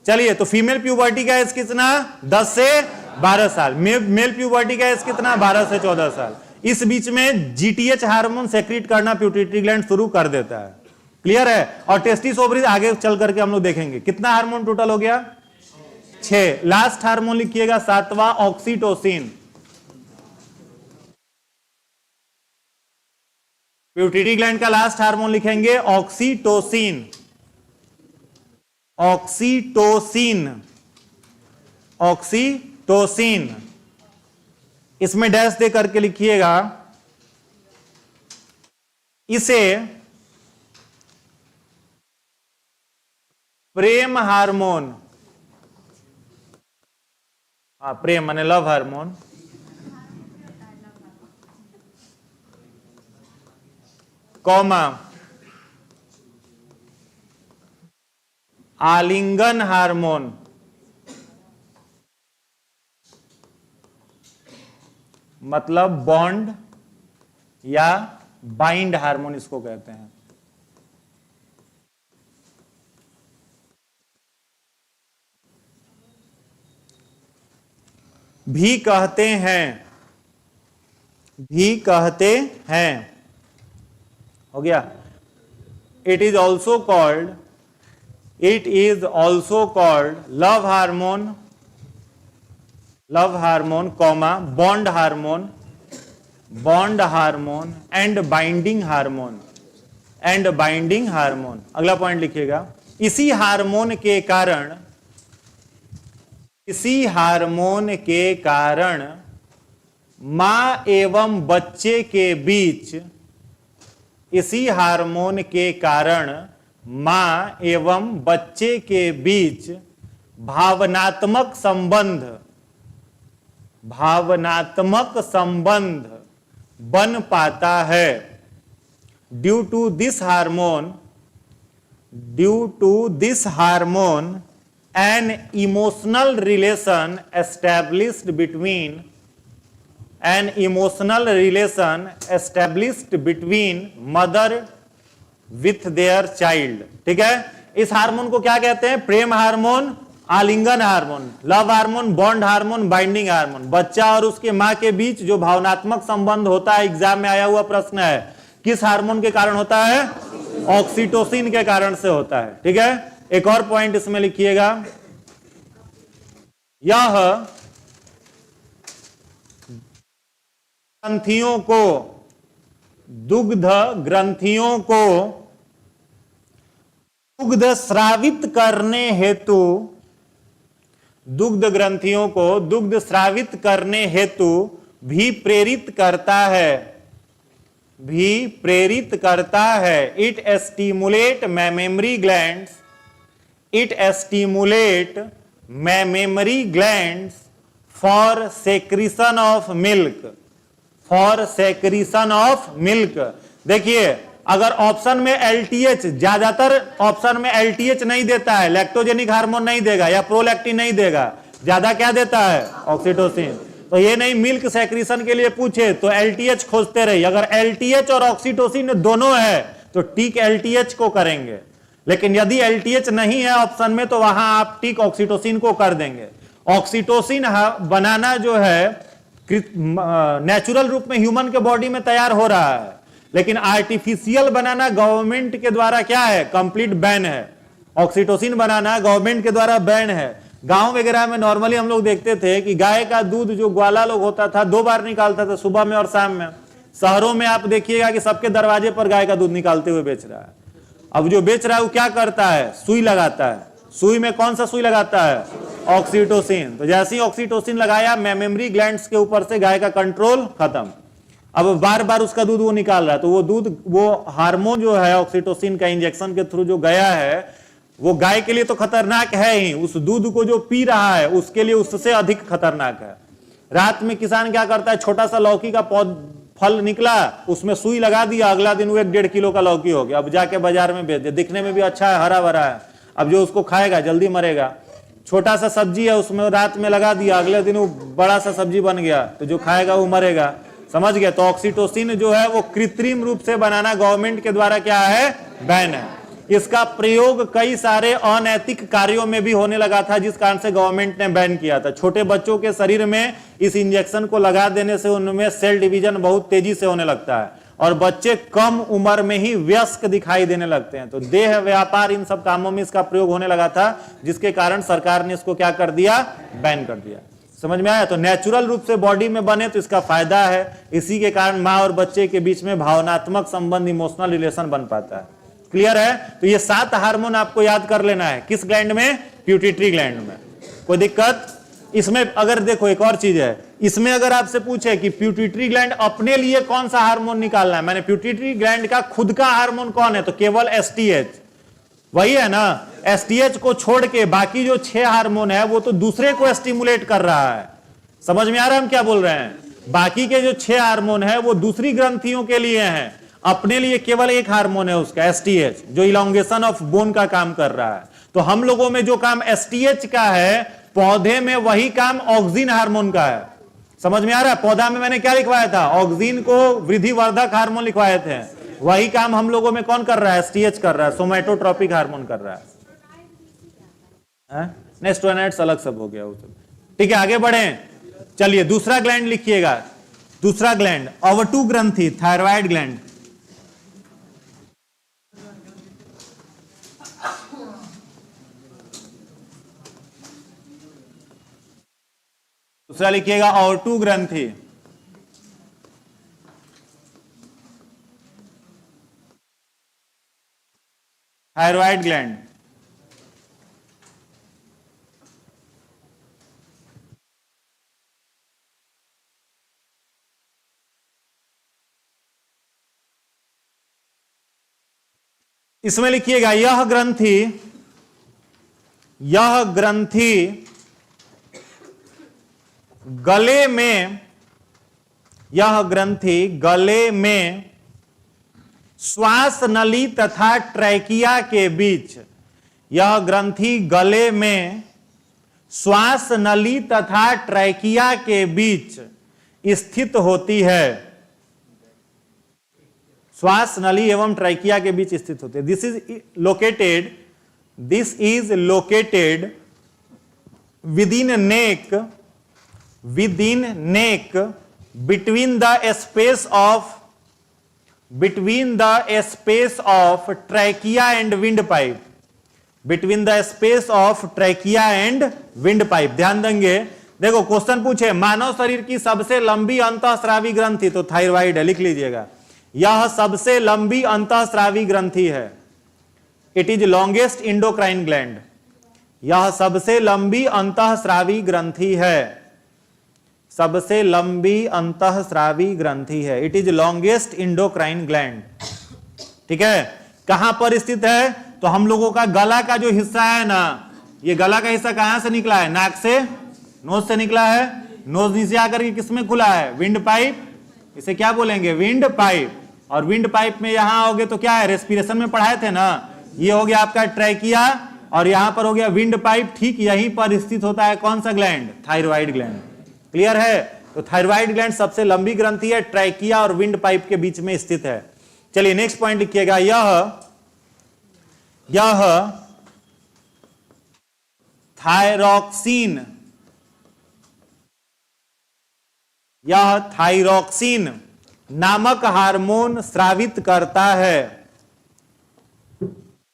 चलिए, तो फीमेल प्यूबर्टी का एज कितना? 10 से 12 साल। मेल प्यूबर्टी का एज कितना? 12 से 14 साल। इस बीच में जीटीएच हार्मोन सेक्रेट करना पिट्यूटरी ग्लैंड शुरू कर देता है। क्लियर है? और टेस्टिस ओवरी आगे चल करके हम लोग देखेंगे। कितना हार्मोन टोटल हो गया? 6। लास्ट हार्मोन लिखिएगा 7वां, ऑक्सीटोसिन। पिट्यूटरी ग्लैंड का लास्ट हार्मोन लिखेंगे ऑक्सीटोसिन। ऑक्सीटोसिन, ऑक्सीटोसिन, इसमें डैश दे करके लिखिएगा। इसे प्रेम हार्मोन, प्रेम माने लव हार्मोन, कॉमा आलिंगन हार्मोन, मतलब बॉन्ड या बाइंड हार्मोन इसको कहते हैं। भी कहते हैं, भी कहते हैं, हो गया। It is also called, it is also called love hormone, love hormone comma bond hormone, bond hormone and binding hormone, and binding hormone. अगला पॉइंट लिखिएगा। इसी हार्मोन के कारण, इसी हार्मोन के कारण मां एवं बच्चे के बीच, इसी हार्मोन के कारण मां एवं बच्चे के बीच भावनात्मक संबंध, भावनात्मक संबंध बन पाता है। Due to this hormone, due to this hormone an emotional relation established between, an emotional relation established between mother with their child। ठीक है, इस हार्मोन को क्या कहते हैं? प्रेम हार्मोन, आलिंगन hormone, love hormone, bond hormone, binding hormone. बच्चा और उसके मां के बीच जो भावनात्मक संबंध होता है, एग्जाम में आया हुआ प्रश्न है, किस हार्मोन के कारण होता है? ऑक्सीटोसिन के कारण से होता है। ठीक है, एक और पॉइंट इसमें लिखिएगा, यह ग्रंथियों को, दुग्ध ग्रंथियों को दुग्ध स्रावित करने हेतु, दुग्ध ग्रंथियों को दुग्ध स्रावित करने हेतु भी प्रेरित करता है, भी प्रेरित करता है। It stimulate mammary glands, it stimulate mammary glands for secretion of milk, for secretion of milk. देखिए, अगर ऑप्शन में एलटीएच, ज्यादातर ऑप्शन में एलटीएच नहीं देता है, लैक्टोजेनिक हार्मोन नहीं देगा या प्रोलैक्टिन नहीं देगा, ज्यादा क्या देता है? ऑक्सीटोसिन। तो ये नहीं मिल्क सेक्रीशन के लिए पूछे तो एलटीएच खोजते रहिए। अगर एलटीएच और ऑक्सीटोसिन दोनों है तो टिक एलटीएच को करेंगे, लेकिन यदि एलटीएच नहीं है ऑप्शन में तो वहां आप टिक ऑक्सीटोसिन को कर देंगे। ऑक्सीटोसिन बनाना जो है नेचुरल रूप में ह्यूमन के बॉडी में तैयार हो रहा है, लेकिन आर्टिफिशियल बनाना गवर्नमेंट के द्वारा क्या है? कंप्लीट बैन है। ऑक्सीटोसिन बनाना गवर्नमेंट के द्वारा बैन है। गांव वगैरह में नॉर्मली हम लोग देखते थे कि गाय का दूध जो ग्वाला लोग होता था 2 बार निकालता था, सुबह में और शाम में। शहरों में आप देखिएगा कि सबके दरवाजे पर गाय का दूध निकालते हुए बेच रहा है। अब जो बेच रहा है वो क्या करता है? सुई लगाता है। सुई में कौन सा सुई लगाता है? ऑक्सीटोसिन। तो जैसे ही ऑक्सीटोसिन लगाया, मेमोरी ग्लैंड्स के ऊपर से गाय का कंट्रोल खत्म। अब बार बार उसका दूध वो निकाल रहा है, तो वो दूध, वो हार्मोन जो है ऑक्सीटोसिन का इंजेक्शन के थ्रू जो गया है, वो गाय के लिए तो खतरनाक है ही, उस दूध को जो पी रहा है उसके लिए उससे अधिक खतरनाक है। रात में किसान क्या करता है, छोटा सा लौकी का फल निकला, उसमें सुई लगा दिया, अगला दिन वो 1-1.5 किलो का लौकी हो गया। अब जाके बाजार में बेच दे, दिखने में भी अच्छा है, हरा भरा है। अब जो उसको खाएगा जल्दी मरेगा। छोटा सा सब्जी है, उसमें रात में लगा दिया, अगले दिन वो बड़ा सा सब्जी बन गया, तो जो खाएगा वो मरेगा। समझ गया? तो ऑक्सीटोसिन जो है वो कृत्रिम रूप से बनाना गवर्नमेंट के द्वारा क्या है? बैन है। इसका प्रयोग कई सारे अनैतिक कार्यों में भी होने लगा था, जिस कारण से गवर्नमेंट ने बैन किया था। छोटे बच्चों के शरीर में इस इंजेक्शन को लगा देने से उनमें सेल डिवीजन बहुत तेजी से होने लगता है और बच्चे कम उम्र में ही वयस्क दिखाई देने लगते हैं। तो देह व्यापार, इन सब कामों में इसका प्रयोग होने लगा था, जिसके कारण सरकार ने इसको क्या कर दिया? बैन कर दिया। समझ में आया? तो नेचुरल रूप से बॉडी में बने तो इसका फायदा है। इसी के कारण माँ और बच्चे के बीच में भावनात्मक संबंध, इमोशनल रिलेशन बन पाता है। क्लियर है? तो ये 7 हार्मोन आपको याद कर लेना है। किस ग्लैंड में? प्यूटिटरी ग्लैंड में। कोई दिक्कत? इसमें अगर देखो एक और चीज है, इसमें अगर आपसे पूछे कि प्यूटिटरी ग्लैंड अपने लिए कौन सा हार्मोन निकालना है, मैंने प्यूटिटरी ग्लैंड का खुद का हार्मोन कौन है, तो केवल एसटीएच, वही है ना। एसटीएच को छोड़ के बाकी जो 6 हार्मोन है वो तो दूसरे को स्टिमुलेट कर रहा है। समझ में आ रहा है हम क्या बोल रहे हैं? बाकी के जो 6 हार्मोन है वो दूसरी ग्रंथियों के लिए हैं, अपने लिए केवल एक हार्मोन है उसका, एसटीएच, जो इलांगेशन ऑफ बोन का काम कर रहा है। तो हम लोगों में जो काम एसटीएच का है, पौधे में वही काम ऑक्सिन हार्मोन का है। समझ में आ रहा है? पौधा में मैंने क्या लिखवाया था? ऑक्सिन को वृद्धिवर्धक हार्मोन लिखवाए थे। वही काम हम लोगों में कौन कर रहा है? एसटीएच कर रहा है, सोमैटोट्रोपिक हार्मोन कर रहा है। नेस्टोनाइट्स अलग सब हो गया वो सब। ठीक है, आगे बढ़े। चलिए दूसरा ग्लैंड लिखिएगा। दूसरा ग्लैंड ओवटू ग्रंथि, थायराइड ग्लैंड। दूसरा लिखिएगा ओवटू ग्रंथि। Thyroid gland. इसमें लिखिएगा यह ग्रंथि गले में, यह ग्रंथि गले में श्वास नली तथा ट्रैकिया के बीच, यह ग्रंथि गले में श्वास नली तथा ट्रैकिया के बीच स्थित होती है। श्वास नली एवं ट्रैकिया के बीच स्थित होती है। This is located this is located within neck between the space of trachea and windpipe, between the space of trachea and windpipe। ध्यान देंगे, देखो क्वेश्चन पूछे मानव शरीर की सबसे लंबी अंतःस्रावी ग्रंथि, तो थायराइड है, लिख लीजिएगा, यह सबसे लंबी अंतःस्रावी ग्रंथि है। It is longest endocrine gland, यह सबसे लंबी अंतःस्रावी ग्रंथि है, सबसे लंबी अंतःस्रावी ग्रंथि है। It is longest endocrine gland. ठीक है, कहां पर स्थित है? तो हम लोगों का गला का जो हिस्सा है ना, ये गला का हिस्सा कहां से निकला है? नाक से, नोज से निकला है। नोज नीचे आकर के किसमें खुला है? विंड पाइप, इसे क्या बोलेंगे? Wind pipe. और विंड पाइप में यहां आओगे तो क्या है? रेस्पिरेशन में पढ़ाए थे ना, ये हो गया आपका ट्रैकिया और यहां पर हो गया विंड पाइप। ठीक यहीं पर स्थित होता है कौन सा ग्लैंड? Thyroid gland. क्लियर है? तो थायराइड ग्लैंड सबसे लंबी ग्रंथि है, ट्रैकिया और विंड पाइप के बीच में स्थित है। चलिए नेक्स्ट पॉइंट लिखिएगा, यह थायरॉक्सिन नामक हार्मोन स्रावित करता है।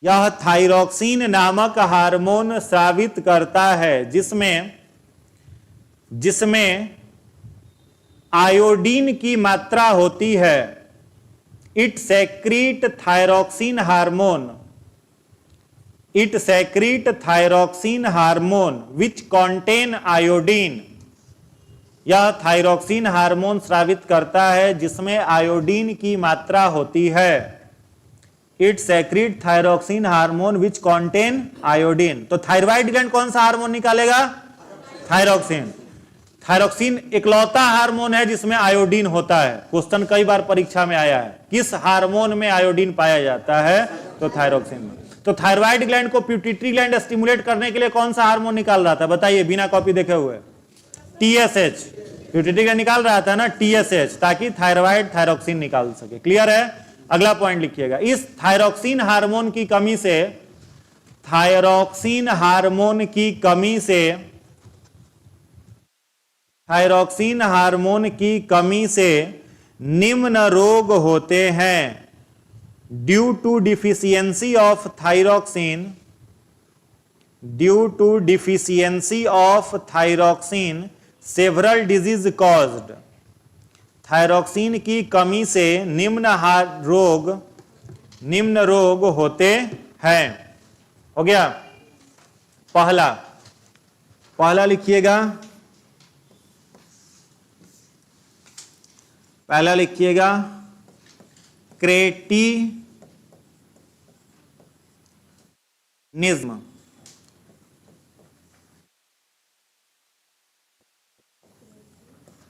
यह थायरॉक्सिन नामक हार्मोन स्रावित करता है जिसमें आयोडीन की मात्रा होती है। It secrete thyroxine hormone which contain iodine. यह थायरॉक्सिन हार्मोन स्रावित करता है जिसमें आयोडीन की मात्रा होती है। It secrete thyroxine hormone which contain iodine. तो थायराइड ग्लैंड कौन सा हार्मोन निकालेगा? थायरॉक्सिन। थायरॉक्सिन इकलौता हार्मोन है जिसमें आयोडीन होता है। क्वेश्चन कई बार परीक्षा में आया है, किस हार्मोन में आयोडीन पाया जाता है? तो थायरॉक्सिन में। तो थायराइड ग्लैंड को पिट्यूटरी ग्लैंड स्टिमुलेट करने के लिए कौन सा हार्मोन निकाल रहा था? बताइए बिना कॉपी देखे हुए। TSH। पिट्यूटरी ग्लैंड निकाल रहा था ना TSH, ताकि थायराइड थायरॉक्सिन निकाल सके। क्लियर है? अगला पॉइंट लिखिएगा, इस थायरॉक्सिन हार्मोन की कमी से निम्न रोग होते हैं। Due to deficiency of thyroxine several disease caused. Thyroxine की कमी से निम्न रोग होते हैं। हो गया पहला लिखिएगा, क्रेटिनिज्म।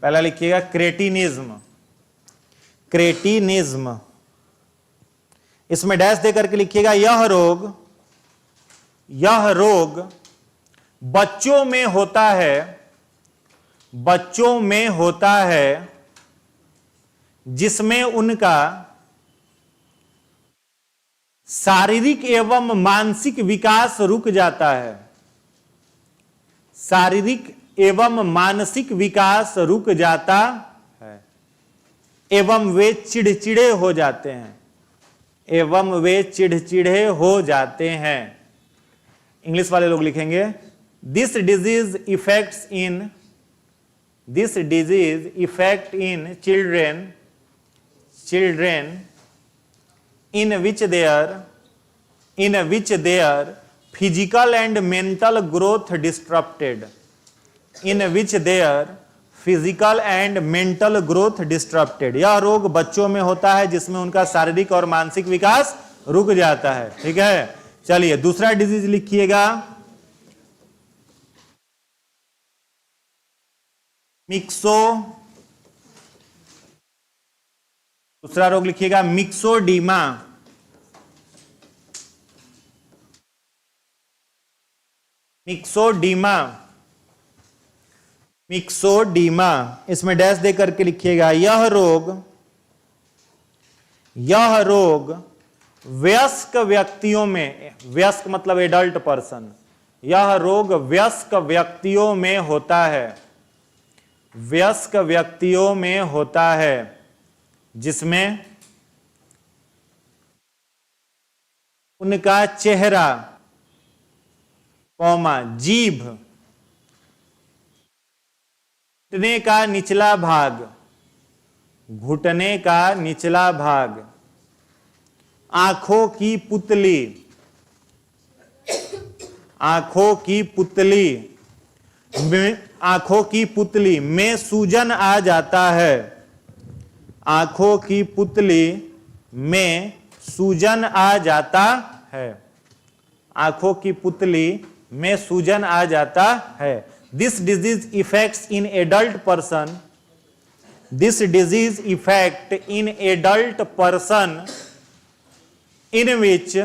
पहला लिखिएगा क्रेटिनिज्म। इसमें डैश दे करके लिखिएगा, यह रोग बच्चों में होता है जिसमें उनका शारीरिक एवं मानसिक विकास रुक जाता है। शारीरिक एवं मानसिक विकास रुक जाता है एवं वे चिड़चिड़े हो जाते हैं। इंग्लिश वाले लोग लिखेंगे, this disease effect in children in which their physical and mental growth disrupted। यह रोग बच्चों में होता है जिसमें उनका शारीरिक और मानसिक विकास रुक जाता है। ठीक है, चलिए दूसरा डिजीज लिखिएगा, दूसरा रोग लिखिएगा मिक्सोडीमा। इसमें डैश दे करके लिखिएगा, यह रोग वयस्क व्यक्तियों में, वयस्क मतलब एडल्ट पर्सन, यह रोग वयस्क व्यक्तियों में होता है, वयस्क व्यक्तियों में होता है, जिसमें उनका चेहरा, जीभ, घुटने का निचला भाग, घुटने का निचला भाग, आंखों की पुतली, आंखों की पुतली, आंखों की पुतली में सूजन आ जाता है, आंखों की पुतली में सूजन आ जाता है, आंखों की पुतली में सूजन आ जाता है। This disease effects in adult person, this disease effect in adult person in which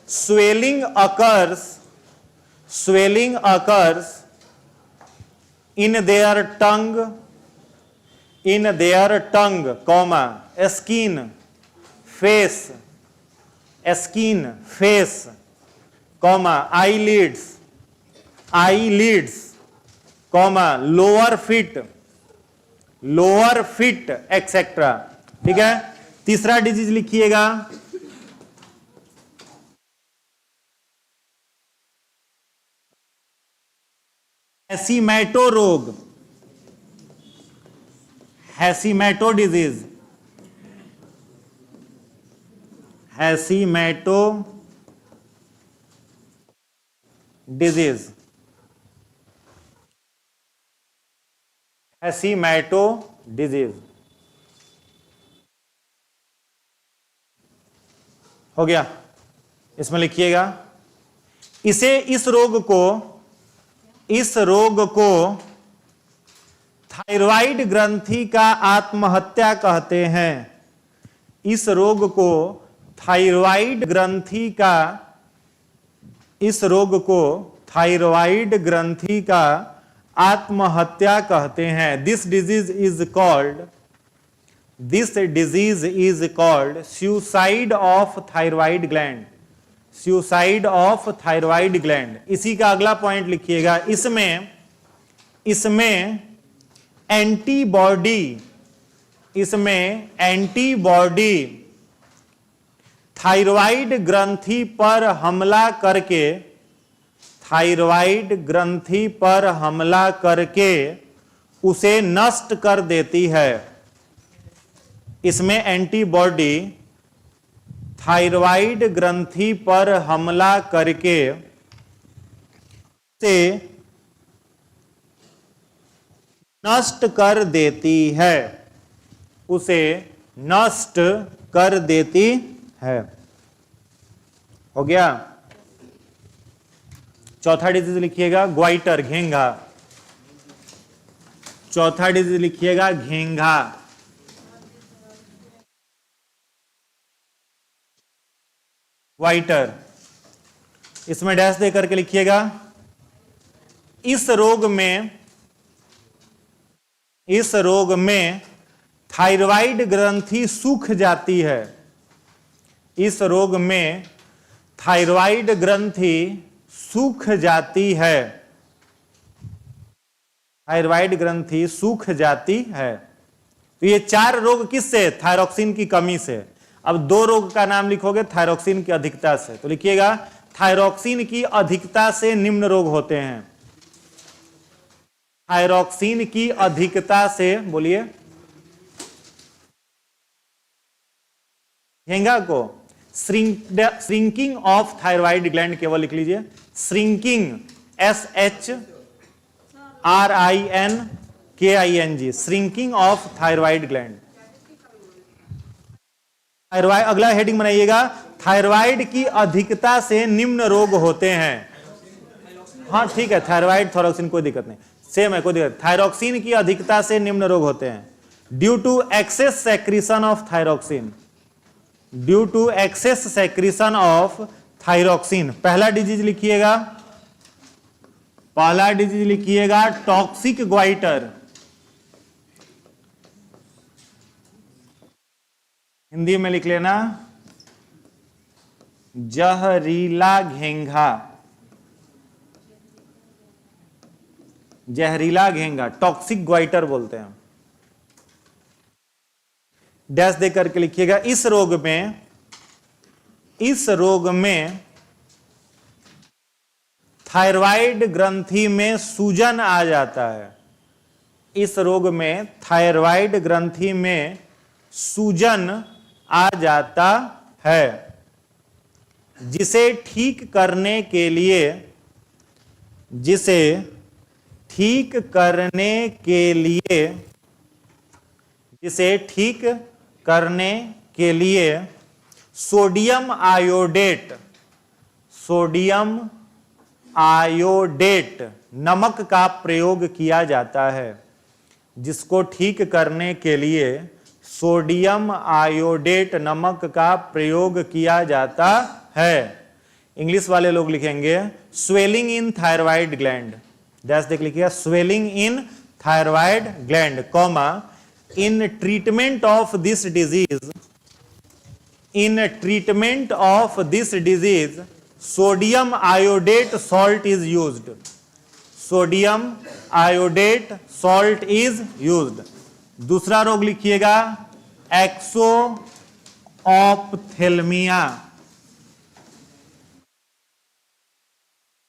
swelling occurs in their tongue, comma, skin, face, comma, eyelids, comma, lower feet, etc. ठीक है। तीसरा डिजीज लिखिएगा, हैसीमैटो रोग, हैसीमैटो डिजीज, हैसीमैटो डिजीज, हैसीमैटो डिजीज हो गया। इसमें लिखिएगा, इस रोग को थायराइड ग्रंथि का आत्महत्या कहते हैं, इस रोग को थायराइड ग्रंथि का आत्महत्या कहते हैं। This disease is called suicide of thyroid gland, suicide of thyroid gland. इसी का अगला पॉइंट लिखिएगा, इसमें एंटीबॉडी थायराइड ग्रंथि पर हमला करके उसे नष्ट कर देती है। इसमें एंटीबॉडी थायराइड ग्रंथि पर हमला करके उसे नष्ट कर देती है, हो गया। चौथा डिजीज लिखिएगा, ग्वाइटर, घेंघा। चौथा डिजीज लिखिएगा, घेंघा। ग्वाइटर, इसमें डैश दे करके लिखिएगा, इस रोग में थायराइड ग्रंथि सूख जाती है, इस रोग में थायराइड ग्रंथि सूख जाती है, थायराइड ग्रंथि सूख जाती है। तो ये 4 रोग किससे? थायरॉक्सिन की कमी से। अब 2 रोग का नाम लिखोगे थायरॉक्सिन की अधिकता से, तो लिखिएगा थायरॉक्सिन की अधिकता से निम्न रोग होते हैं, थायरॉक्सिन की अधिकता से, बोलिए, घेंघा को श्रिंकिंग ऑफ थायराइड ग्लैंड केवल लिख लीजिए, shrinking, SHRINKING, shrinking of thyroid gland. Thyroid, अगला हेडिंग बनाइएगा, थायराइड की अधिकता से निम्न रोग होते हैं। हाँ ठीक है, थायराइड थायरॉक्सिन कोई दिक्कत नहीं, सेम है, कोई दिक्कत। थायरॉक्सिन की अधिकता से निम्न रोग होते हैं, due to excess secretion of thyroxine, due to excess secretion of thyroxine. पहला डिजीज लिखिएगा, पहला डिजीज लिखिएगा टॉक्सिक ग्वाइटर, हिंदी में लिख लेना जहरीला घेंघा, जहरीला घेंघा, टॉक्सिक ग्वाइटर बोलते हैं। डैश दे करके लिखिएगा। इस रोग में थायराइड ग्रंथि में सूजन आ जाता है। इस रोग में थायराइड ग्रंथि में सूजन आ जाता है, जिसे ठीक करने के लिए सोडियम आयोडेट नमक का प्रयोग किया जाता है। जिसको ठीक करने के लिए सोडियम आयोडेट नमक का प्रयोग किया जाता है। इंग्लिश वाले लोग लिखेंगे swelling in thyroid gland, that's देख लिखिएगा swelling in thyroid gland, comma in treatment of this disease sodium iodate salt is used, sodium iodate salt is used. दूसरा रोग लिखिएगा एक्सोऑप्थेल्मिया,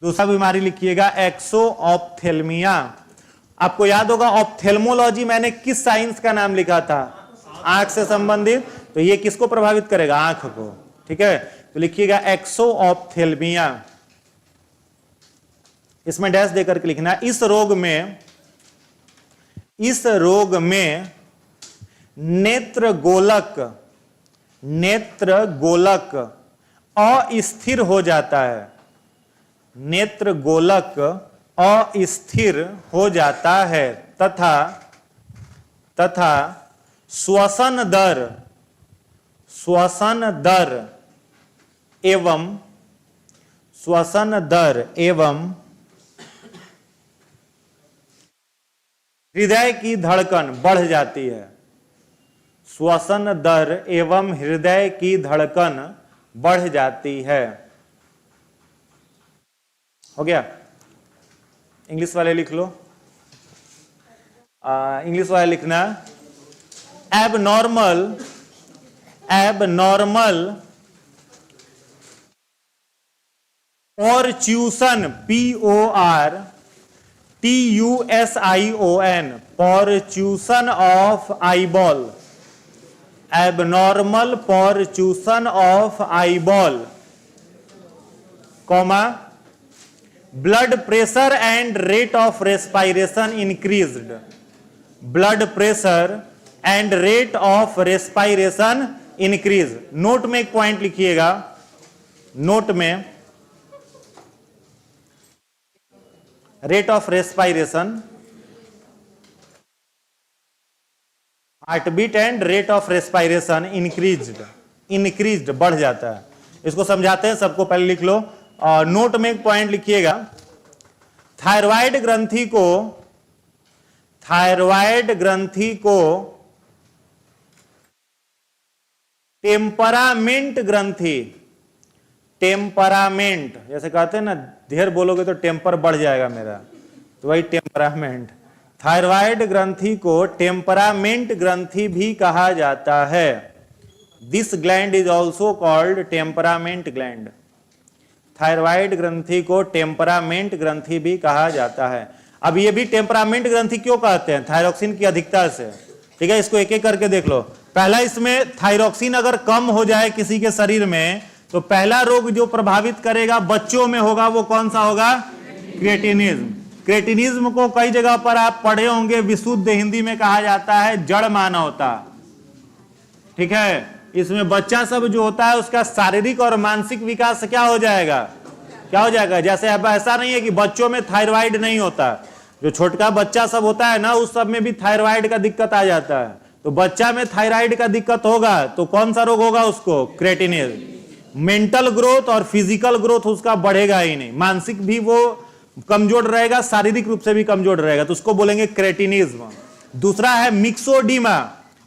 दूसरा बीमारी लिखिएगा एक्सोऑप्थेल्मिया। आपको याद होगा ऑप्थेल्मोलॉजी मैंने किस साइंस का नाम लिखा था, आंख से संबंधित, तो ये किसको प्रभावित करेगा, आंख को, ठीक है। तो लिखिएगा एक्सोऑप्थेल्मिया, इसमें डैश देकर के लिखना। इस रोग में नेत्र गोलक अस्थिर हो जाता है, नेत्र गोलक अस्थिर हो जाता है तथा श्वसन दर एवं हृदय की धड़कन बढ़ जाती है, श्वसन दर एवं हृदय की धड़कन बढ़ जाती है। हो गया। इंग्लिश वाले लिख लो, इंग्लिश वाले लिखना abnormal protrusion, PORTUSION, protrusion of eyeball, abnormal protrusion of eyeball, comma blood pressure and rate of respiration increased, blood pressure and rate of respiration increase. Note में एक पॉइंट लिखिएगा, नोट में rate of respiration, heartbeat and rate of respiration increased बढ़ जाता है। इसको समझाते हैं, सबको पहले लिख लो। नोट में एक पॉइंट लिखिएगा, थायराइड ग्रंथि को टेम्परामेंट जैसे कहते हैं ना, ढेर बोलोगे तो टेम्पर बढ़ जाएगा मेरा, तो वही टेम्परामेंट। थायराइड ग्रंथि को टेम्परामेंट ग्रंथि भी कहा जाता है। This gland is also called temperament gland. Thyroid ग्रंथि को टेम्परामेंट ग्रंथि भी कहा जाता है। अब ये भी टेम्परामेंट ग्रंथि क्यों कहते हैं, थायरॉक्सिन की अधिकता से, ठीक है। इसको एक एक करके देख लो। पहला, इसमें थायरॉक्सिन अगर कम हो जाए किसी के शरीर में, तो पहला रोग जो प्रभावित करेगा बच्चों में होगा, वो कौन सा होगा, क्रेटिनिज्म। क्रेटिनिज्म को कई जगह पर आप पढ़े होंगे, विशुद्ध हिंदी में कहा जाता है जड़ मानवता, ठीक है। इसमें बच्चा सब जो होता है उसका शारीरिक और मानसिक विकास क्या हो जाएगा, जैसे अब ऐसा नहीं है कि बच्चों में थायराइड नहीं होता, जो छोटका बच्चा सब होता है ना, उस सब में भी थायराइड का दिक्कत आ जाता है। तो बच्चा में थायराइड का दिक्कत होगा तो कौन सा रोग होगा उसको, क्रेटिनिज्म। मेंटल ग्रोथ और फिजिकल ग्रोथ उसका बढ़ेगा ही नहीं, मानसिक भी वो कमजोर रहेगा, शारीरिक रूप से भी कमजोर रहेगा, तो उसको बोलेंगे क्रेटिनिज्म। दूसरा है मिक्सोडीमा।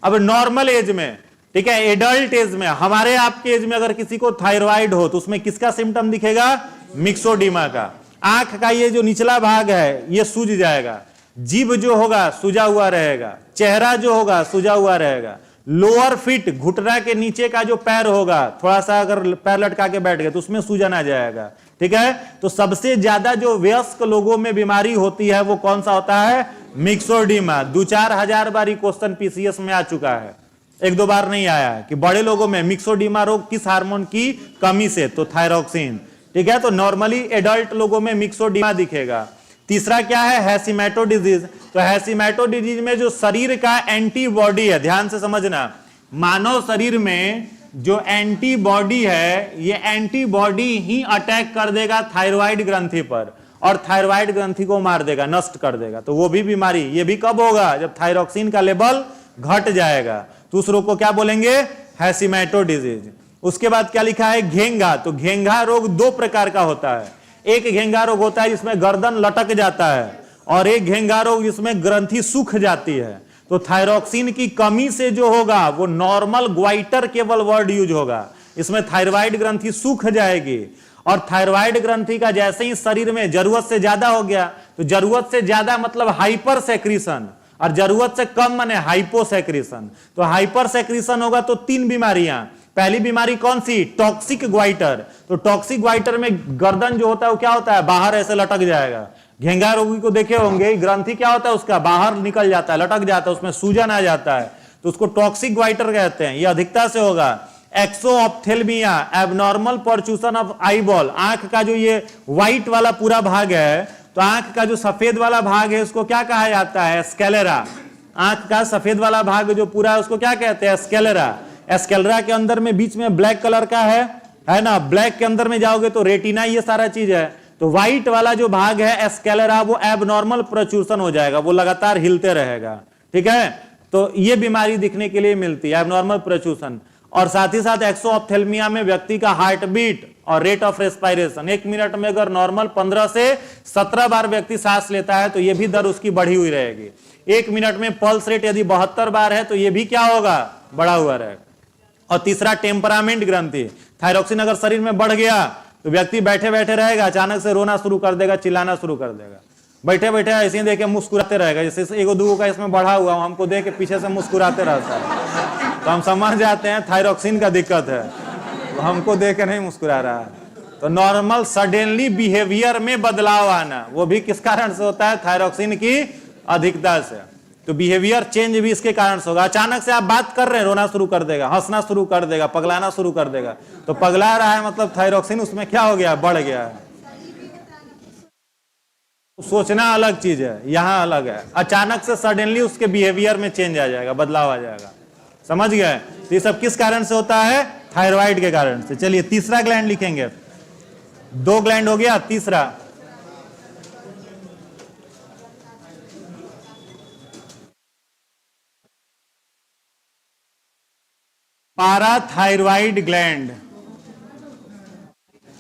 अब नॉर्मल एज में ठीक है। एडल्ट एज में, हमारे आपके एज में अगर किसी को थायराइड हो तो उसमें किसका सिम्टम दिखेगा? मिक्सोडीमा का। आंख का ये जो निचला भाग है ये सूज जाएगा, जीभ जो होगा सूजा हुआ रहेगा, चेहरा जो होगा सूजा हुआ रहेगा, लोअर फिट घुटना के नीचे का जो पैर होगा, थोड़ा सा अगर पैर लटका के बैठ गए तो उसमें सूजन आ जाएगा। ठीक है। तो सबसे ज्यादा जो वयस्क लोगों में बीमारी होती है वो कौन सा होता है? मिक्सोडीमा। 2-4 हजार बार क्वेश्चन पीसीएस में आ चुका है, 1-2 बार नहीं आया है कि बड़े लोगों में मिक्सोडीमा रोग किस हार्मोन की कमी से, तो थायरॉक्सिन। ठीक है। तो नॉर्मली एडल्ट लोगों में मिक्सोडीमा दिखेगा। तीसरा क्या है? हैसीमेटो डिजीज। तो हैसीमेटो डिजीज में जो शरीर का एंटीबॉडी है, ध्यान से समझना, मानव शरीर में जो एंटीबॉडी है ये एंटीबॉडी ही अटैक कर देगा थायराइड ग्रंथि पर और थायराइड ग्रंथि को मार देगा, नष्ट कर देगा। तो वो भी बीमारी, ये भी कब होगा? जब थायरॉक्सिन का लेवल घट जाएगा। तो उस रोग को क्या बोलेंगे? हैसीमेटो डिजीज। उसके बाद क्या लिखा है? घेंघा। तो घेंघा रोग 2 प्रकार का होता है। एक घेंघा रोग होता है जिसमें गर्दन लटक जाता है और एक घेंघा रोग जिसमें ग्रंथि सूख जाती है। तो थायरॉक्सिन की कमी से जो होगा वो नॉर्मल ग्वाइटर केवल वर्ड यूज होगा, इसमें थायराइड ग्रंथि सूख जाएगी और थायराइड ग्रंथि का जैसे ही शरीर में जरूरत से ज्यादा हो गया, तो जरूरत से ज्यादा मतलब हाइपर सेक्रीशन और जरूरत से कम माने हाइपोसेक्रीशन। तो हाइपर सेक्रीशन होगा तो 3 बीमारियां। पहली बीमारी कौन सी? Toxic goitre. तो टॉक्सिक ग्वाइटर में गर्दन जो होता है वो क्या होता है? बाहर ऐसे लटक जाएगा। घेंघा रोगी को देखे होंगे, ग्रंथि क्या होता है उसका? बाहर निकल जाता है, लटक जाता है, उसमें सूजन आ जाता है, तो उसको टॉक्सिक ग्वाइटर कहते हैं। ये अधिकता से होगा। एक्सोऑप्थेल्मिया, एबनॉर्मल परचूसन ऑफ आईबॉल। आंख का जो ये व्हाइट वाला पूरा भाग है, तो आंख का जो सफेद वाला भाग है उसको क्या कहा जाता है? स्केलेरा। आंख का सफेद वाला भाग जो पूरा है उसको क्या कहते हैं? स्केलेरा। स्केलेरा के अंदर में बीच में ब्लैक कलर का है ना, ब्लैक के अंदर में जाओगे तो रेटिना, ये सारा चीज है। तो व्हाइट वाला जो भाग है स्केलेरा वो एबनॉर्मल प्रोट्रूशन हो जाएगा, वो लगातार हिलते रहेगा। ठीक है। तो ये बीमारी दिखने के लिए मिलती है, एबनॉर्मल प्रोट्रूशन। और साथ ही साथ एक्सोऑप्थेल्मिया में व्यक्ति का हार्ट बीट और रेट ऑफ रेस्पिरेशन, 1 मिनट में अगर नॉर्मल 15 से 17 बार व्यक्ति सांस लेता है तो ये भी दर उसकी बढ़ी हुई रहेगी। 1 मिनट में पल्स रेट यदि 72 बार है तो ये भी क्या होगा? बढ़ा हुआ रहेगा। और तीसरा टेम्परामेंट ग्रंथि। थायरॉक्सिन अगर शरीर में बढ़ गया तो व्यक्ति बैठे बैठे रहेगा, अचानक से रोना शुरू कर देगा, चिल्लाना शुरू कर देगा, बैठे बैठे ऐसे ही देखे मुस्कुराते रहेगा। जैसे 1-2 का इसमें बढ़ा हुआ, हमको देख के पीछे से मुस्कुराते रहता है, तो हम समझ जाते हैं थायरॉक्सिन का दिक्कत है, तो हमको देख के नहीं मुस्कुरा रहा है। तो नॉर्मल सडनली बिहेवियर में बदलाव आना वो भी किस कारण से होता है? थायरॉक्सिन की अधिकता से। तो बिहेवियर चेंज भी इसके कारण से होगा। अचानक से आप बात कर रहे हैं, रोना शुरू कर देगा, हंसना शुरू कर देगा, पगलाना शुरू कर देगा। तो पगला रहा है मतलब थायरॉक्सिन उसमें क्या हो गया? बढ़ गया है। सोचना अलग चीज है, यहां अलग है। अचानक से सडनली उसके बिहेवियर में चेंज आ जाएगा, बदलाव आ जाएगा। समझ गए? तो ये सब किस कारण से होता है? थायराइड के कारण से। चलिए तीसरा ग्लैंड लिखेंगे। 2 ग्लैंड हो गया, तीसरा पाराथायरॉइड ग्लैंड।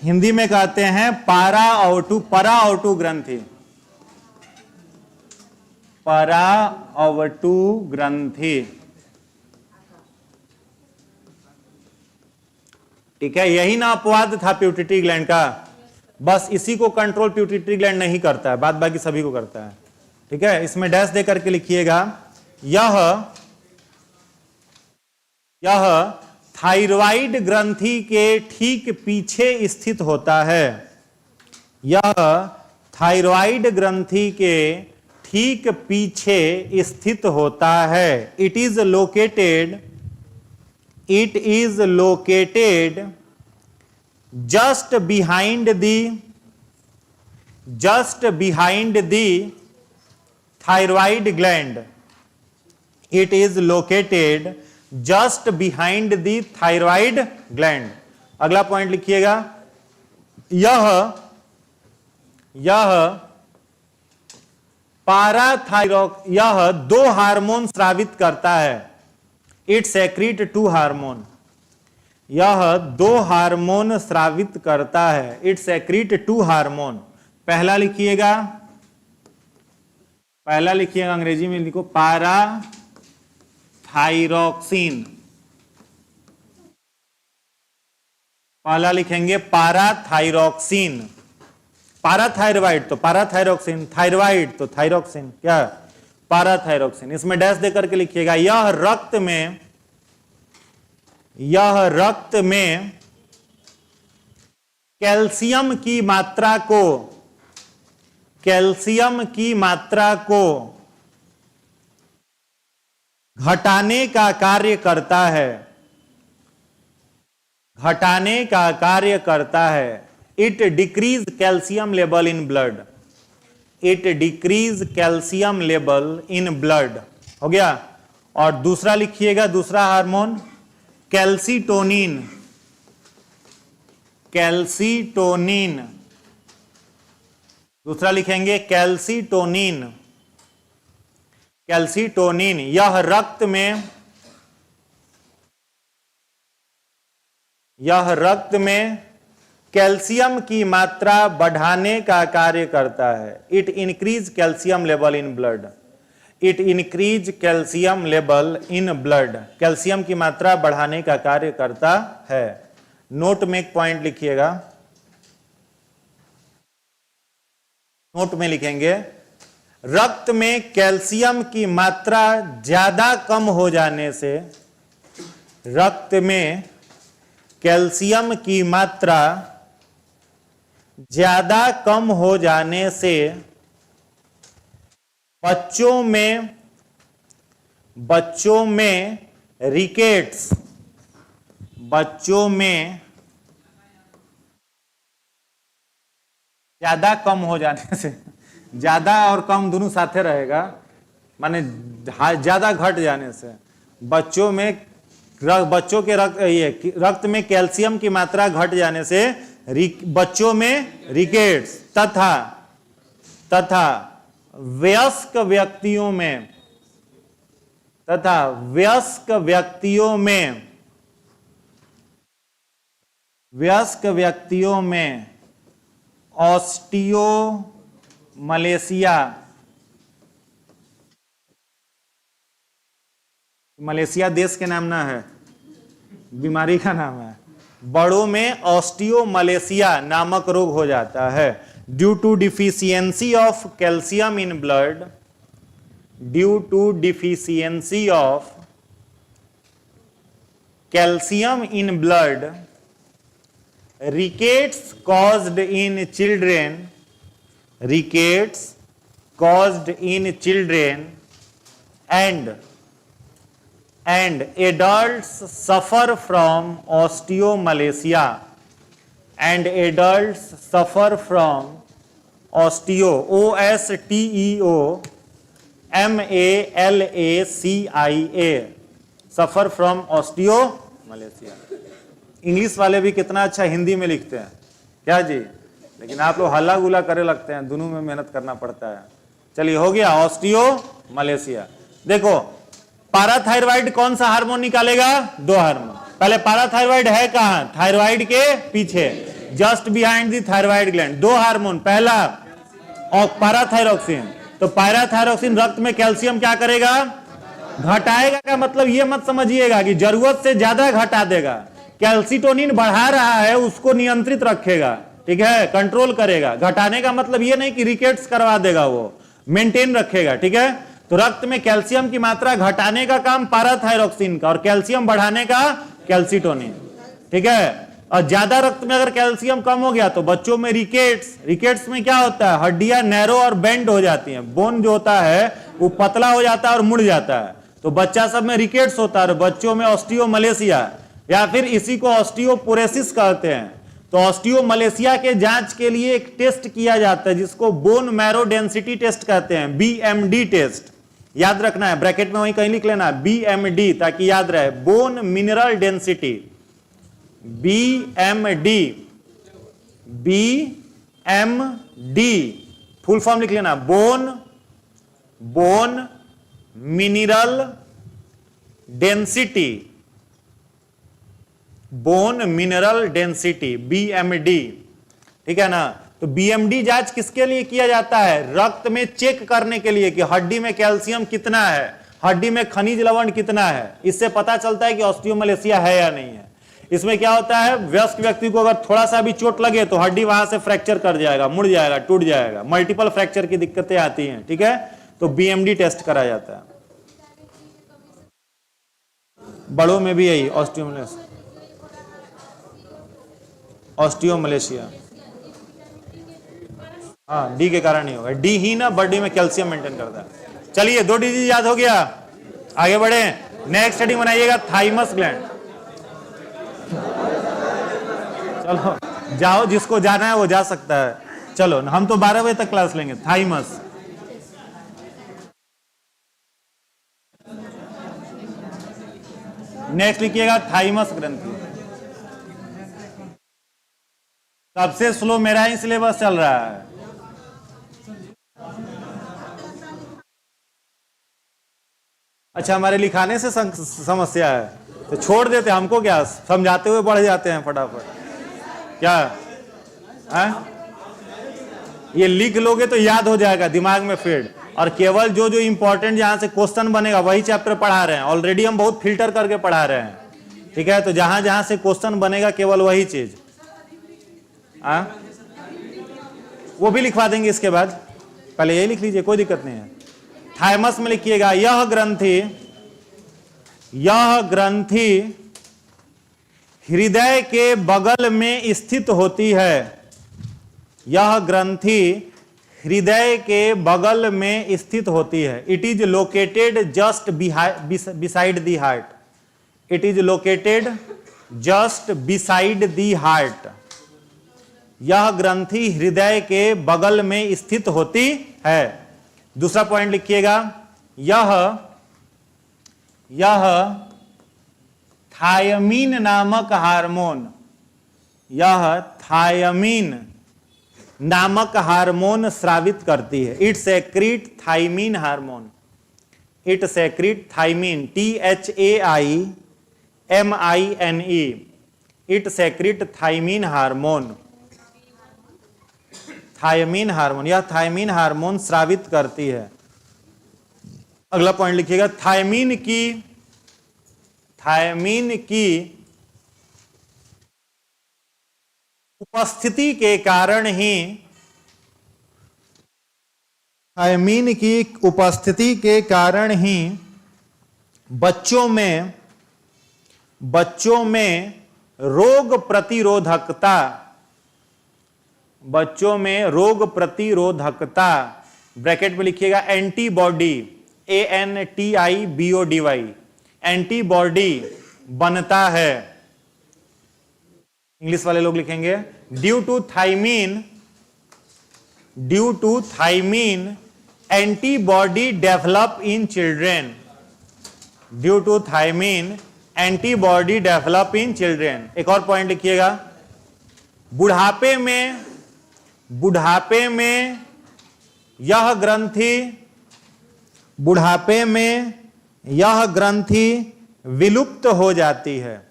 हिंदी में कहते हैं पराओटू ग्रंथि। पराओटू ग्रंथि। ठीक है। यही ना अपवाद था प्यूटिटरी ग्लैंड का, बस इसी को कंट्रोल प्यूटिटरी ग्लैंड नहीं करता है, बाद बाकी सभी को करता है। ठीक है। इसमें डैश दे करके लिखिएगा, यह थायराइड ग्रंथि के ठीक पीछे स्थित होता है। यह थायराइड ग्रंथि के ठीक पीछे स्थित होता है। It is located just behind the thyroid gland. It is located just behind the thyroid gland. अगला पॉइंट लिखिएगा, यह यह 2 हार्मोन स्रावित करता है। It secrete 2 hormone. यह 2 हार्मोन स्रावित करता है। It secrete 2 hormone. पहला लिखिएगा अंग्रेजी में लिखो, पाराथायरॉक्सिन। पहला लिखेंगे पाराथायरॉक्सिन, पाराथायरॉइड तो पाराथायरॉक्सिन, थायराइड तो थायरॉक्सिन, क्या पाराथायरॉक्सिन। इसमें डैश देकर के लिखिएगा। यह रक्त में कैल्शियम की मात्रा को घटाने का कार्य करता है, it decrease calcium level in blood, it decrease calcium level in blood, हो गया। और दूसरा लिखिएगा, दूसरा हार्मोन कैल्सीटोनिन, कैल्सीटोनिन, दूसरा लिखेंगे कैल्सीटोनिन, कैल्सीटोनिन। यह रक्त में कैल्शियम की मात्रा बढ़ाने का कार्य करता है, it increase calcium level in blood, it increase calcium level in blood, calcium की मात्रा बढ़ाने का कार्य करता है। नोट में एक पॉइंट लिखिएगा, नोट में लिखेंगे रक्त में कैल्शियम की मात्रा ज्यादा कम हो जाने से, रक्त में कैल्शियम की मात्रा ज्यादा कम हो जाने से बच्चों में रिकेट्स, बच्चों में ज्यादा कम हो जाने से, ज्यादा और कम दोनों साथे रहेगा, माने ज्यादा घट जाने से बच्चों के रक्त में कैल्शियम की मात्रा घट जाने से बच्चों में रिकेट्स तथा वयस्क व्यक्तियों में ऑस्टियोमलेशिया, मलेशिया देश के नाम ना है, बीमारी का नाम है। बड़ों में ऑस्टियोमलेशिया नामक रोग हो जाता है due to deficiency of calcium in blood, due to deficiency of calcium in blood, rickets caused in children, rickets caused in children and adults suffer from osteomalacia, and adults suffer from osteomalacia, suffer from osteomalacia। English वाले भी कितना अच्छा हिंदी में लिखते हैं, क्या जी, लेकिन आप लोग हल्ला गुला करे लगते हैं, दोनों में मेहनत करना पड़ता है। चलिए हो गया ऑस्टियोमलेशिया। देखो पाराथायरॉइड कौन सा हार्मोन निकालेगा, दो हार्मोन। पहले पाराथायरॉइड है कहां, थायराइड के पीछे, just behind the thyroid gland. दो हार्मोन, पहला और पाराथायरॉक्सिन। तो पाराथायरॉक्सिन रक्त में कैल्शियम क्या करेगा, घटाएगा। का मतलब ये मत समझिएगा कि जरूरत से ज्यादा घटा देगा, कैल्सीटोनिन बढ़ा रहा है उसको नियंत्रित रखेगा, ठीक है, कंट्रोल करेगा। घटाने का मतलब ये नहीं कि रिकेट्स करवा देगा, वो मेंटेन रखेगा, ठीक है। तो रक्त में कैल्शियम की मात्रा घटाने का काम पाराथायरॉक्सिन का और कैल्शियम बढ़ाने का कैल्सीटोनिन, ठीक है। और ज्यादा रक्त में अगर कैल्शियम कम हो गया तो बच्चों में रिकेट्स में क्या होता है, हड्डियां नैरो और बेंड हो जाती हैं, बोन जो होता है वो पतला हो जाता है और मुड़ जाता है, तो बच्चा सब में रिकेट्स होता है। और बच्चों में ऑस्टियोमलेशिया या फिर इसी को ऑस्टियोपोरोसिस कहते हैं। तो ऑस्टियोमलेशिया के जांच के लिए एक टेस्ट किया जाता है जिसको बोन मैरो डेंसिटी टेस्ट कहते हैं, BMD टेस्ट। याद रखना है, ब्रैकेट में वहीं कहीं लिख लेना BMD ताकि याद रहे, bone mineral density, BMD full form लिख लेना, bone mineral density, bone mineral density BMD, ठीक है ना। तो BMD जांच किसके लिए किया जाता है, रक्त में चेक करने के लिए कि हड्डी में कैल्शियम कितना है, हड्डी में खनिज लवण कितना है। इससे पता चलता है कि ऑस्टियोमलेशिया है या नहीं है। इसमें क्या होता है, वयस्क व्यक्ति को अगर थोड़ा सा भी चोट लगे तो हड्डी वहां से फ्रैक्चर कर जाएगा, मुड़ जाएगा, टूट जाएगा, मल्टीपल फ्रैक्चर की दिक्कतें आती हैं, ठीक है। तो बीएमडी टेस्ट कराया जाता है। बड़ों में भी यही ऑस्टियोमलेशिया, हाँ डी के कारण ही होगा, डी ही ना बॉडी में कैल्शियम मेंटेन करता है। चलिए 2 डिजीज याद हो गया, आगे बढ़े। नेक्स्ट हेडिंग बनाइएगा थाइमस ग्लैंड। चलो जाओ, जिसको जाना है वो जा सकता है। चलो हम तो 12 बजे तक क्लास लेंगे। थाइमस, नेक्स्ट लिखिएगा थाइमस ग्रंथि। सबसे स्लो मेरा ही सिलेबस चल रहा है। अच्छा, हमारे लिखाने से समस्या है तो छोड़ देते, हमको क्या, समझाते हुए बढ़ जाते हैं फटाफट। क्या है? ये लिख लोगे तो याद हो जाएगा, दिमाग में फीड, और केवल जो जो इंपॉर्टेंट जहां से क्वेश्चन बनेगा वही चैप्टर पढ़ा रहे हैं। ऑलरेडी हम बहुत फिल्टर करके पढ़ा रहे हैं, ठीक है। तो जहां जहां से क्वेश्चन बनेगा केवल वही चीज, वो भी लिखवा देंगे इसके बाद। पहले यही लिख लीजिए, कोई दिक्कत नहीं है। थाइमस में लिखिएगा, यह ग्रंथि हृदय के बगल में स्थित होती है। यह ग्रंथि हृदय के बगल में स्थित होती है। It is located just beside the heart. It is located just beside the heart. यह ग्रंथि हृदय के बगल में स्थित होती है। दूसरा पॉइंट लिखिएगा, यह थायमीन नामक हार्मोन, यह थायमीन नामक हार्मोन स्रावित करती है। It secrete thymine hormone. It secrete thymine, THAIMINE। It secrete thymine hormone. Thymine hormone, यह थायमीन हार्मोन स्रावित करती है। अगला पॉइंट लिखिएगा, थायमीन की उपस्थिति के कारण ही, थायमीन की उपस्थिति के कारण ही बच्चों में रोग प्रतिरोधकता, ब्रैकेट में लिखिएगा एंटीबॉडी, ANTIBODY, एंटीबॉडी बनता है। इंग्लिश वाले लोग लिखेंगे due to thymine antibody develop in children. Due to thymine antibody develop in children. एक और पॉइंट लिखिएगा, बुढ़ापे में यह ग्रंथि विलुप्त हो जाती है।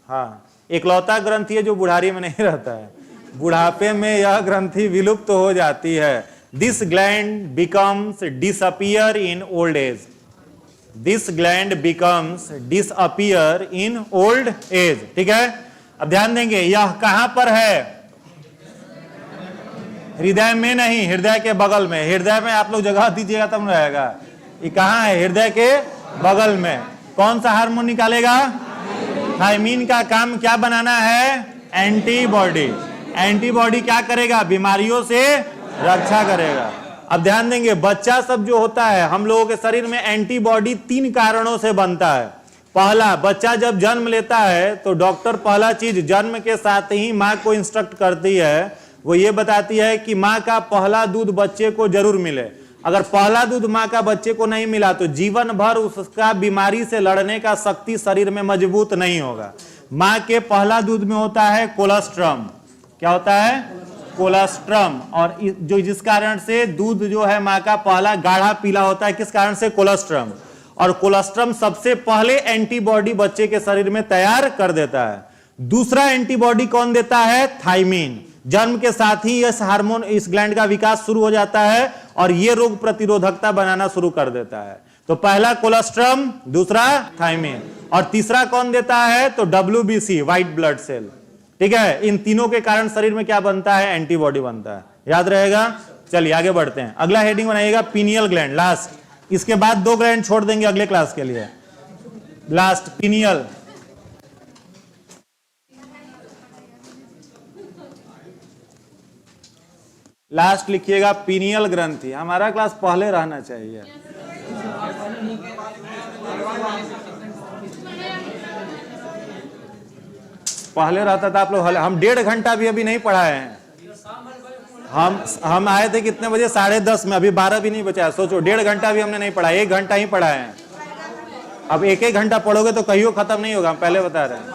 हाँ, इकलौता ग्रंथि है जो बुढ़ारी में नहीं रहता है। बुढ़ापे में यह ग्रंथि विलुप्त हो जाती है। This gland becomes disappear in old age. This gland becomes disappear in old age, ठीक है। अब ध्यान देंगे, यह कहां पर है? हृदय में नहीं, हृदय के बगल में। हृदय में आप लोग जगह दीजिएगा तब रहेगा। ये कहां है? हृदय के बगल में। कौन सा हार्मोन निकालेगा? थायमीन का काम क्या बनाना है? एंटीबॉडी। एंटीबॉडी क्या करेगा? बीमारियों से रक्षा करेगा। अब ध्यान देंगे, बच्चा सब जो होता है, हम लोगों के शरीर में एंटीबॉडी 3 कारणों से बनता है। पहला, बच्चा जब जन्म लेता है तो डॉक्टर पहला चीज जन्म के साथ ही माँ को इंस्ट्रक्ट करती है, वो ये बताती है कि माँ का पहला दूध बच्चे को जरूर मिले। अगर पहला दूध माँ का बच्चे को नहीं मिला तो जीवन भर उसका बीमारी से लड़ने का शक्ति शरीर में मजबूत नहीं होगा। माँ के पहला दूध में होता है कोलेस्ट्रम। क्या होता है? कोलेस्ट्रम। और जो जिस कारण से दूध जो है माँ का पहला गाढ़ा पीला होता है, किस कारण से? कोलेस्ट्रम। और कोलेस्ट्रम सबसे पहले एंटीबॉडी बच्चे के शरीर में तैयार कर देता है। दूसरा एंटीबॉडी कौन देता है? थाइमीन। जन्म के साथ ही इस हार्मोन, इस ग्लैंड का विकास शुरू हो जाता है और ये रोग प्रतिरोधकता बनाना शुरू कर देता है। तो पहला कोलेस्ट्रम, दूसरा थाइमीन। और तीसरा कौन देता है? तो WBC, व्हाइट ब्लड सेल। ठीक है, इन तीनों के कारण शरीर में क्या बनता है? एंटीबॉडी बनता है। याद रहेगा। चलिए आगे बढ़ते हैं। अगला हेडिंग बनाइएगा पीनियल ग्लैंड, लास्ट। इसके बाद 2 ग्लैंड छोड़ देंगे अगले क्लास के लिए। Last pineal. लास्ट लिखिएगा पीनियल ग्रंथि। हमारा क्लास पहले रहना चाहिए। पहले रहता था आप लोग। हम 1.5 घंटा भी अभी नहीं पढ़ाए हैं। हम आए थे कितने बजे? 10:30 में। अभी 12 भी नहीं बचा है। सोचो 1.5 घंटा भी हमने नहीं पढ़ा, 1 घंटा ही पढ़ाए हैं। अब 1-1 घंटा पढ़ोगे तो कहियो खत्म नहीं होगा, हम पहले बता रहे हैं।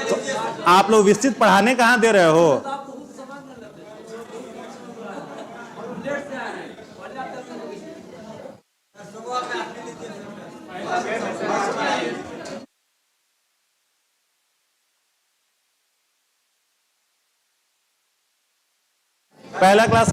तो आप लोग विस्तृत पढ़ाने कहां दे रहे हो? पहला क्लास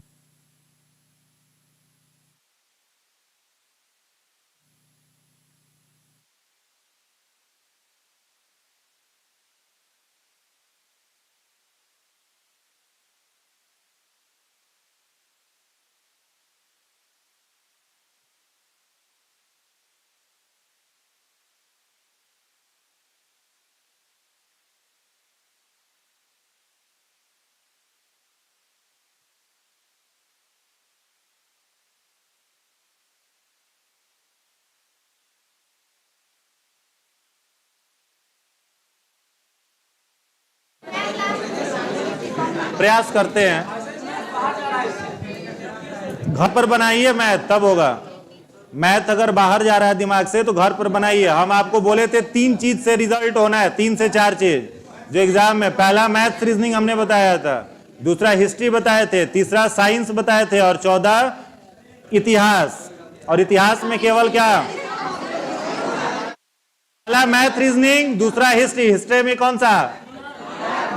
प्रयास करते हैं, घर पर बनाइए मैथ, तब होगा। मैथ अगर बाहर जा रहा है दिमाग से तो घर पर बनाइए। हम आपको बोले थे 3 चीज से रिजल्ट होना है, 3 से 4 चीज जो एग्जाम में। पहला मैथ रीजनिंग हमने बताया था, दूसरा हिस्ट्री बताए थे, तीसरा साइंस बताए थे, और 14 इतिहास। और इतिहास में केवल क्या? पहला मैथ रीजनिंग, दूसरा हिस्ट्री। हिस्ट्री में कौन सा?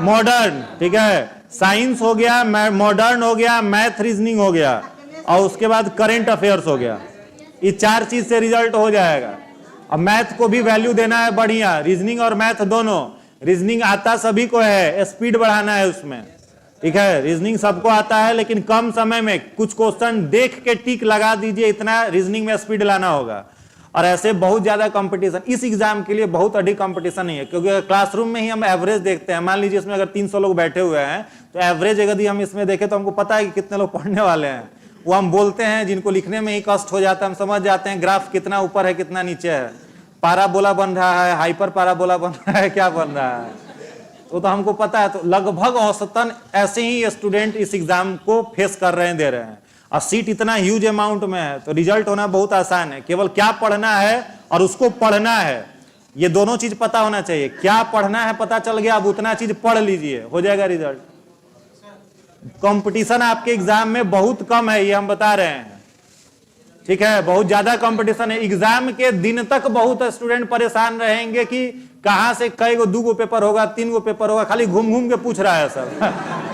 मॉडर्न। ठीक है, साइंस हो गया, मॉडर्न हो गया, मैथ रीजनिंग हो गया, और उसके बाद करंट अफेयर्स हो गया। ये 4 चीज से रिजल्ट हो जाएगा। अब मैथ को भी वैल्यू देना है बढ़िया, रीजनिंग और मैथ दोनों। रीजनिंग आता सभी को है, स्पीड बढ़ाना है उसमें। ठीक है, रीजनिंग सबको आता है, लेकिन कम समय में कुछ क्वेश्चन देख के टिक लगा दीजिए, इतना रीजनिंग में स्पीड लाना होगा। और ऐसे बहुत ज्यादा कंपटीशन इस एग्जाम के लिए, बहुत अधिक कंपटीशन नहीं है, क्योंकि क्लासरूम में ही हम एवरेज देखते हैं। मान लीजिए इसमें अगर 300 लोग बैठे हुए हैं तो एवरेज यदि हम इसमें देखें तो हमको पता है कि कितने लोग पढ़ने वाले हैं। वो हम बोलते हैं, जिनको लिखने में ही कष्ट हो जाता है, हम समझ जाते हैं ग्राफ कितना ऊपर है कितना नीचे है, पाराबोला बन रहा है, हाइपर पाराबोला बन रहा है, क्या बन रहा है, तो हमको पता है। तो लगभग औसतन ऐसे ही स्टूडेंट इस एग्जाम को फेस कर रहे हैं, दे रहे हैं। और सीट इतना ह्यूज अमाउंट में है, तो रिजल्ट होना बहुत आसान है। केवल क्या पढ़ना है और उसको पढ़ना है, ये दोनों चीज पता होना चाहिए। क्या पढ़ना है पता चल गया, अब उतना चीज पढ़ लीजिए, हो जाएगा रिजल्ट। कंपटीशन आपके एग्जाम में बहुत कम है, ये हम बता रहे हैं। ठीक है, बहुत ज्यादा कंपटीशन है। एग्जाम के दिन तक बहुत स्टूडेंट परेशान रहेंगे कि कहां से कई गो 2 गो पेपर होगा, 3 गो पेपर होगा, खाली घूम घूम के पूछ रहा है सब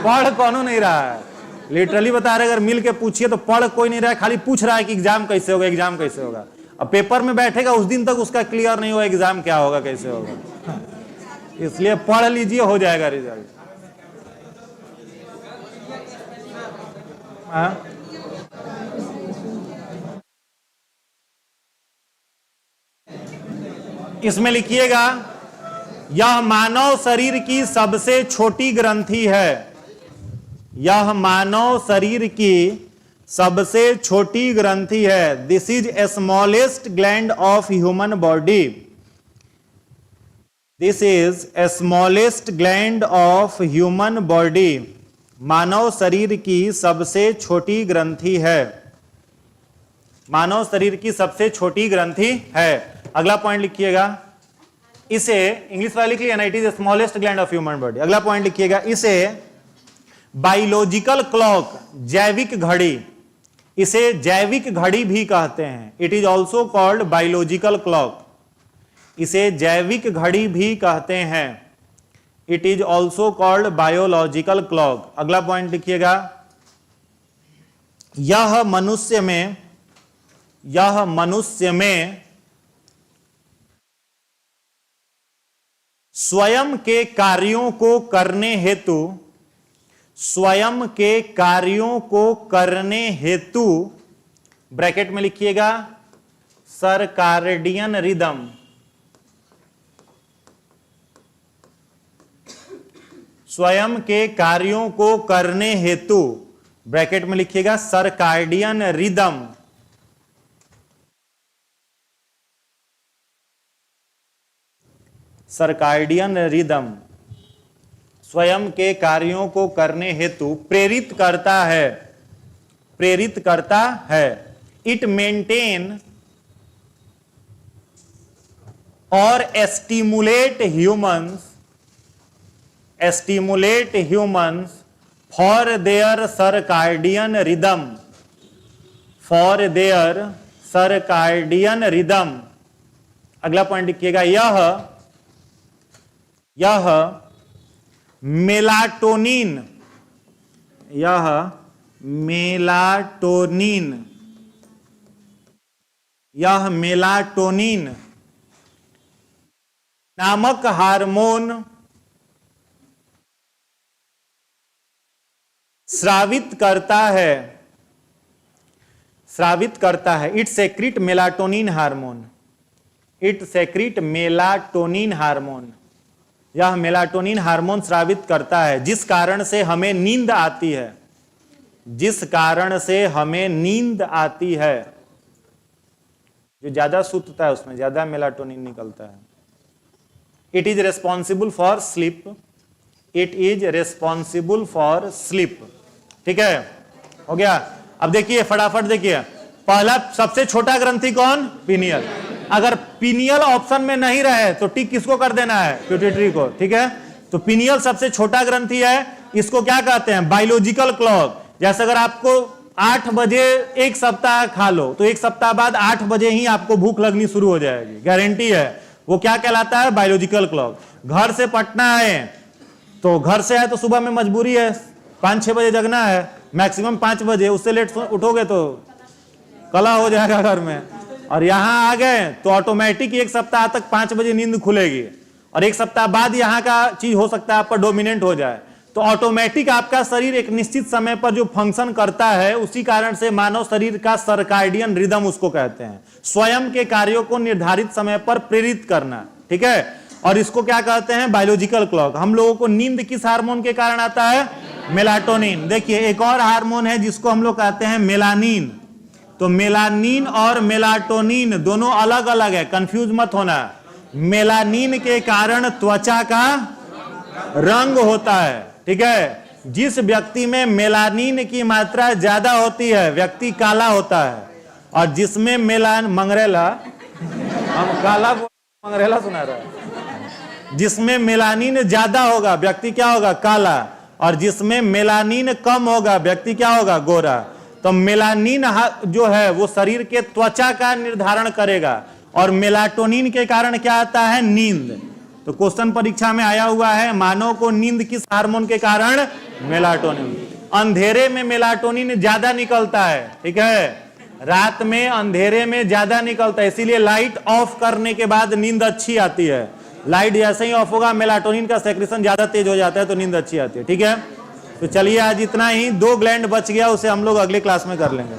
पढ़ कौनो नहीं रहा है। लिटरली बता रहे, अगर मिल के पूछिए तो पढ़ कोई नहीं रहा है, खाली पूछ रहा है कि एग्जाम कैसे होगा, एग्जाम कैसे होगा। अब पेपर में बैठेगा उस दिन तक उसका क्लियर नहीं होगा एग्जाम क्या होगा, कैसे होगा। इसलिए पढ़ लीजिए, हो जाएगा रिजल्ट। इसमें लिखिएगा, यह मानव शरीर की सबसे छोटी ग्रंथि है। यह मानव शरीर की सबसे छोटी ग्रंथि है। This is smallest gland of human body. This is smallest gland of human body. मानव शरीर की सबसे छोटी ग्रंथि है। मानव शरीर की सबसे छोटी ग्रंथि है। अगला पॉइंट लिखिएगा, इसे इंग्लिश वाले लिख लिया ना, it is smallest gland of human body. अगला पॉइंट लिखिएगा, इसे बायोलॉजिकल क्लॉक, जैविक घड़ी, इसे जैविक घड़ी भी कहते हैं। It is also called biological clock. इसे जैविक घड़ी भी कहते हैं। It is also called biological clock. अगला पॉइंट लिखिएगा, यह मनुष्य में स्वयं के कार्यों को करने हेतु ब्रैकेट में लिखिएगा सर्कार्डियन रिदम, स्वयं के कार्यों को करने हेतु ब्रैकेट में लिखिएगा सर्कार्डियन रिदम, सर्कार्डियन रिदम स्वयं के कार्यों को करने हेतु प्रेरित करता है। इट मेंटेन और stimulate humans for their circadian rhythm. अगला पॉइंट लिखिएगा, यह मेलाटोनिन नामक हार्मोन स्रावित करता है। इट सेक्रीट मेलाटोनिन हार्मोन, यह मेलाटोनिन हार्मोन स्रावित करता है, जिस कारण से हमें नींद आती है। जो ज्यादा सुतता है उसमें ज्यादा मेलाटोनिन निकलता है। It is responsible for sleep. ठीक है, हो गया। अब देखिए फटाफट देखिए, पहला सबसे छोटा ग्रंथि कौन? पीनियल। अगर पीनियल ऑप्शन में नहीं रहे तो टिक किसको कर देना है? पिट्यूटरी को। ठीक है, तो पीनियल सबसे छोटा ग्रंथि है। इसको क्या कहते हैं? Biological clock. जैसे अगर आपको 8 बजे एक सप्ताह खा लो तो एक सप्ताह बाद 8 बजे ही आपको भूख लगनी शुरू हो जाएगी, गारंटी है। वो क्या कहलाता है? Biological clock. घर से पटना है तो घर से है तो सुबह में मजबूरी है 5-6 बजे जगना है, मैक्सिमम 5 बजे, उससे लेट उठोगे तो कला हो जाएगा घर में। और यहां आ गए तो ऑटोमेटिक एक सप्ताह तक 5 बजे नींद खुलेगी, और एक सप्ताह बाद यहां का चीज हो सकता है आप पर डोमिनेंट हो जाए। तो ऑटोमेटिक आपका शरीर एक निश्चित समय पर जो फंक्शन करता है, उसी कारण से मानव शरीर का सर्कार्डियन रिदम उसको कहते हैं, स्वयं के कार्यों को निर्धारित समय पर प्रेरित करना। ठीक है, और इसको क्या कहते हैं? Biological clock. हम लोगों को नींद किस हार्मोन के कारण आता है? मेलाटोनिन। देखिए एक और हार्मोन है जिसको हम लोग कहते हैं मेलानिन। तो मेलानिन और मेलाटोनिन दोनों अलग अलग है, कंफ्यूज मत होना। मेलानिन के कारण त्वचा का रंग होता है। ठीक है, जिस व्यक्ति में मेलानिन की मात्रा ज्यादा होती है व्यक्ति काला होता है, और जिसमें मंगरेला सुना रहा है, जिसमें मेलानिन ज्यादा होगा व्यक्ति क्या होगा? काला, और जिसमें मेलानिन कम होगा व्यक्ति क्या होगा? गोरा। तो मेलानिन जो है वो शरीर के त्वचा का निर्धारण करेगा, और मेलाटोनिन के कारण क्या आता है? नींद। तो क्वेश्चन परीक्षा में आया हुआ है, मानव को नींद किस हार्मोन के कारण? मेलाटोनिन। अंधेरे में मेलाटोनिन ज्यादा निकलता है। ठीक है, रात में अंधेरे में ज्यादा निकलता है, इसीलिए लाइट ऑफ करने के बाद नींद अच्छी आती है। लाइट जैसे ही ऑफ होगा मेलाटोनिन का सेक्रेशन ज्यादा तेज हो जाता है तो नींद अच्छी आती है। ठीक है, तो चलिए आज इतना ही। 2 ग्लैंड बच गया, उसे हम लोग अगले क्लास में कर लेंगे।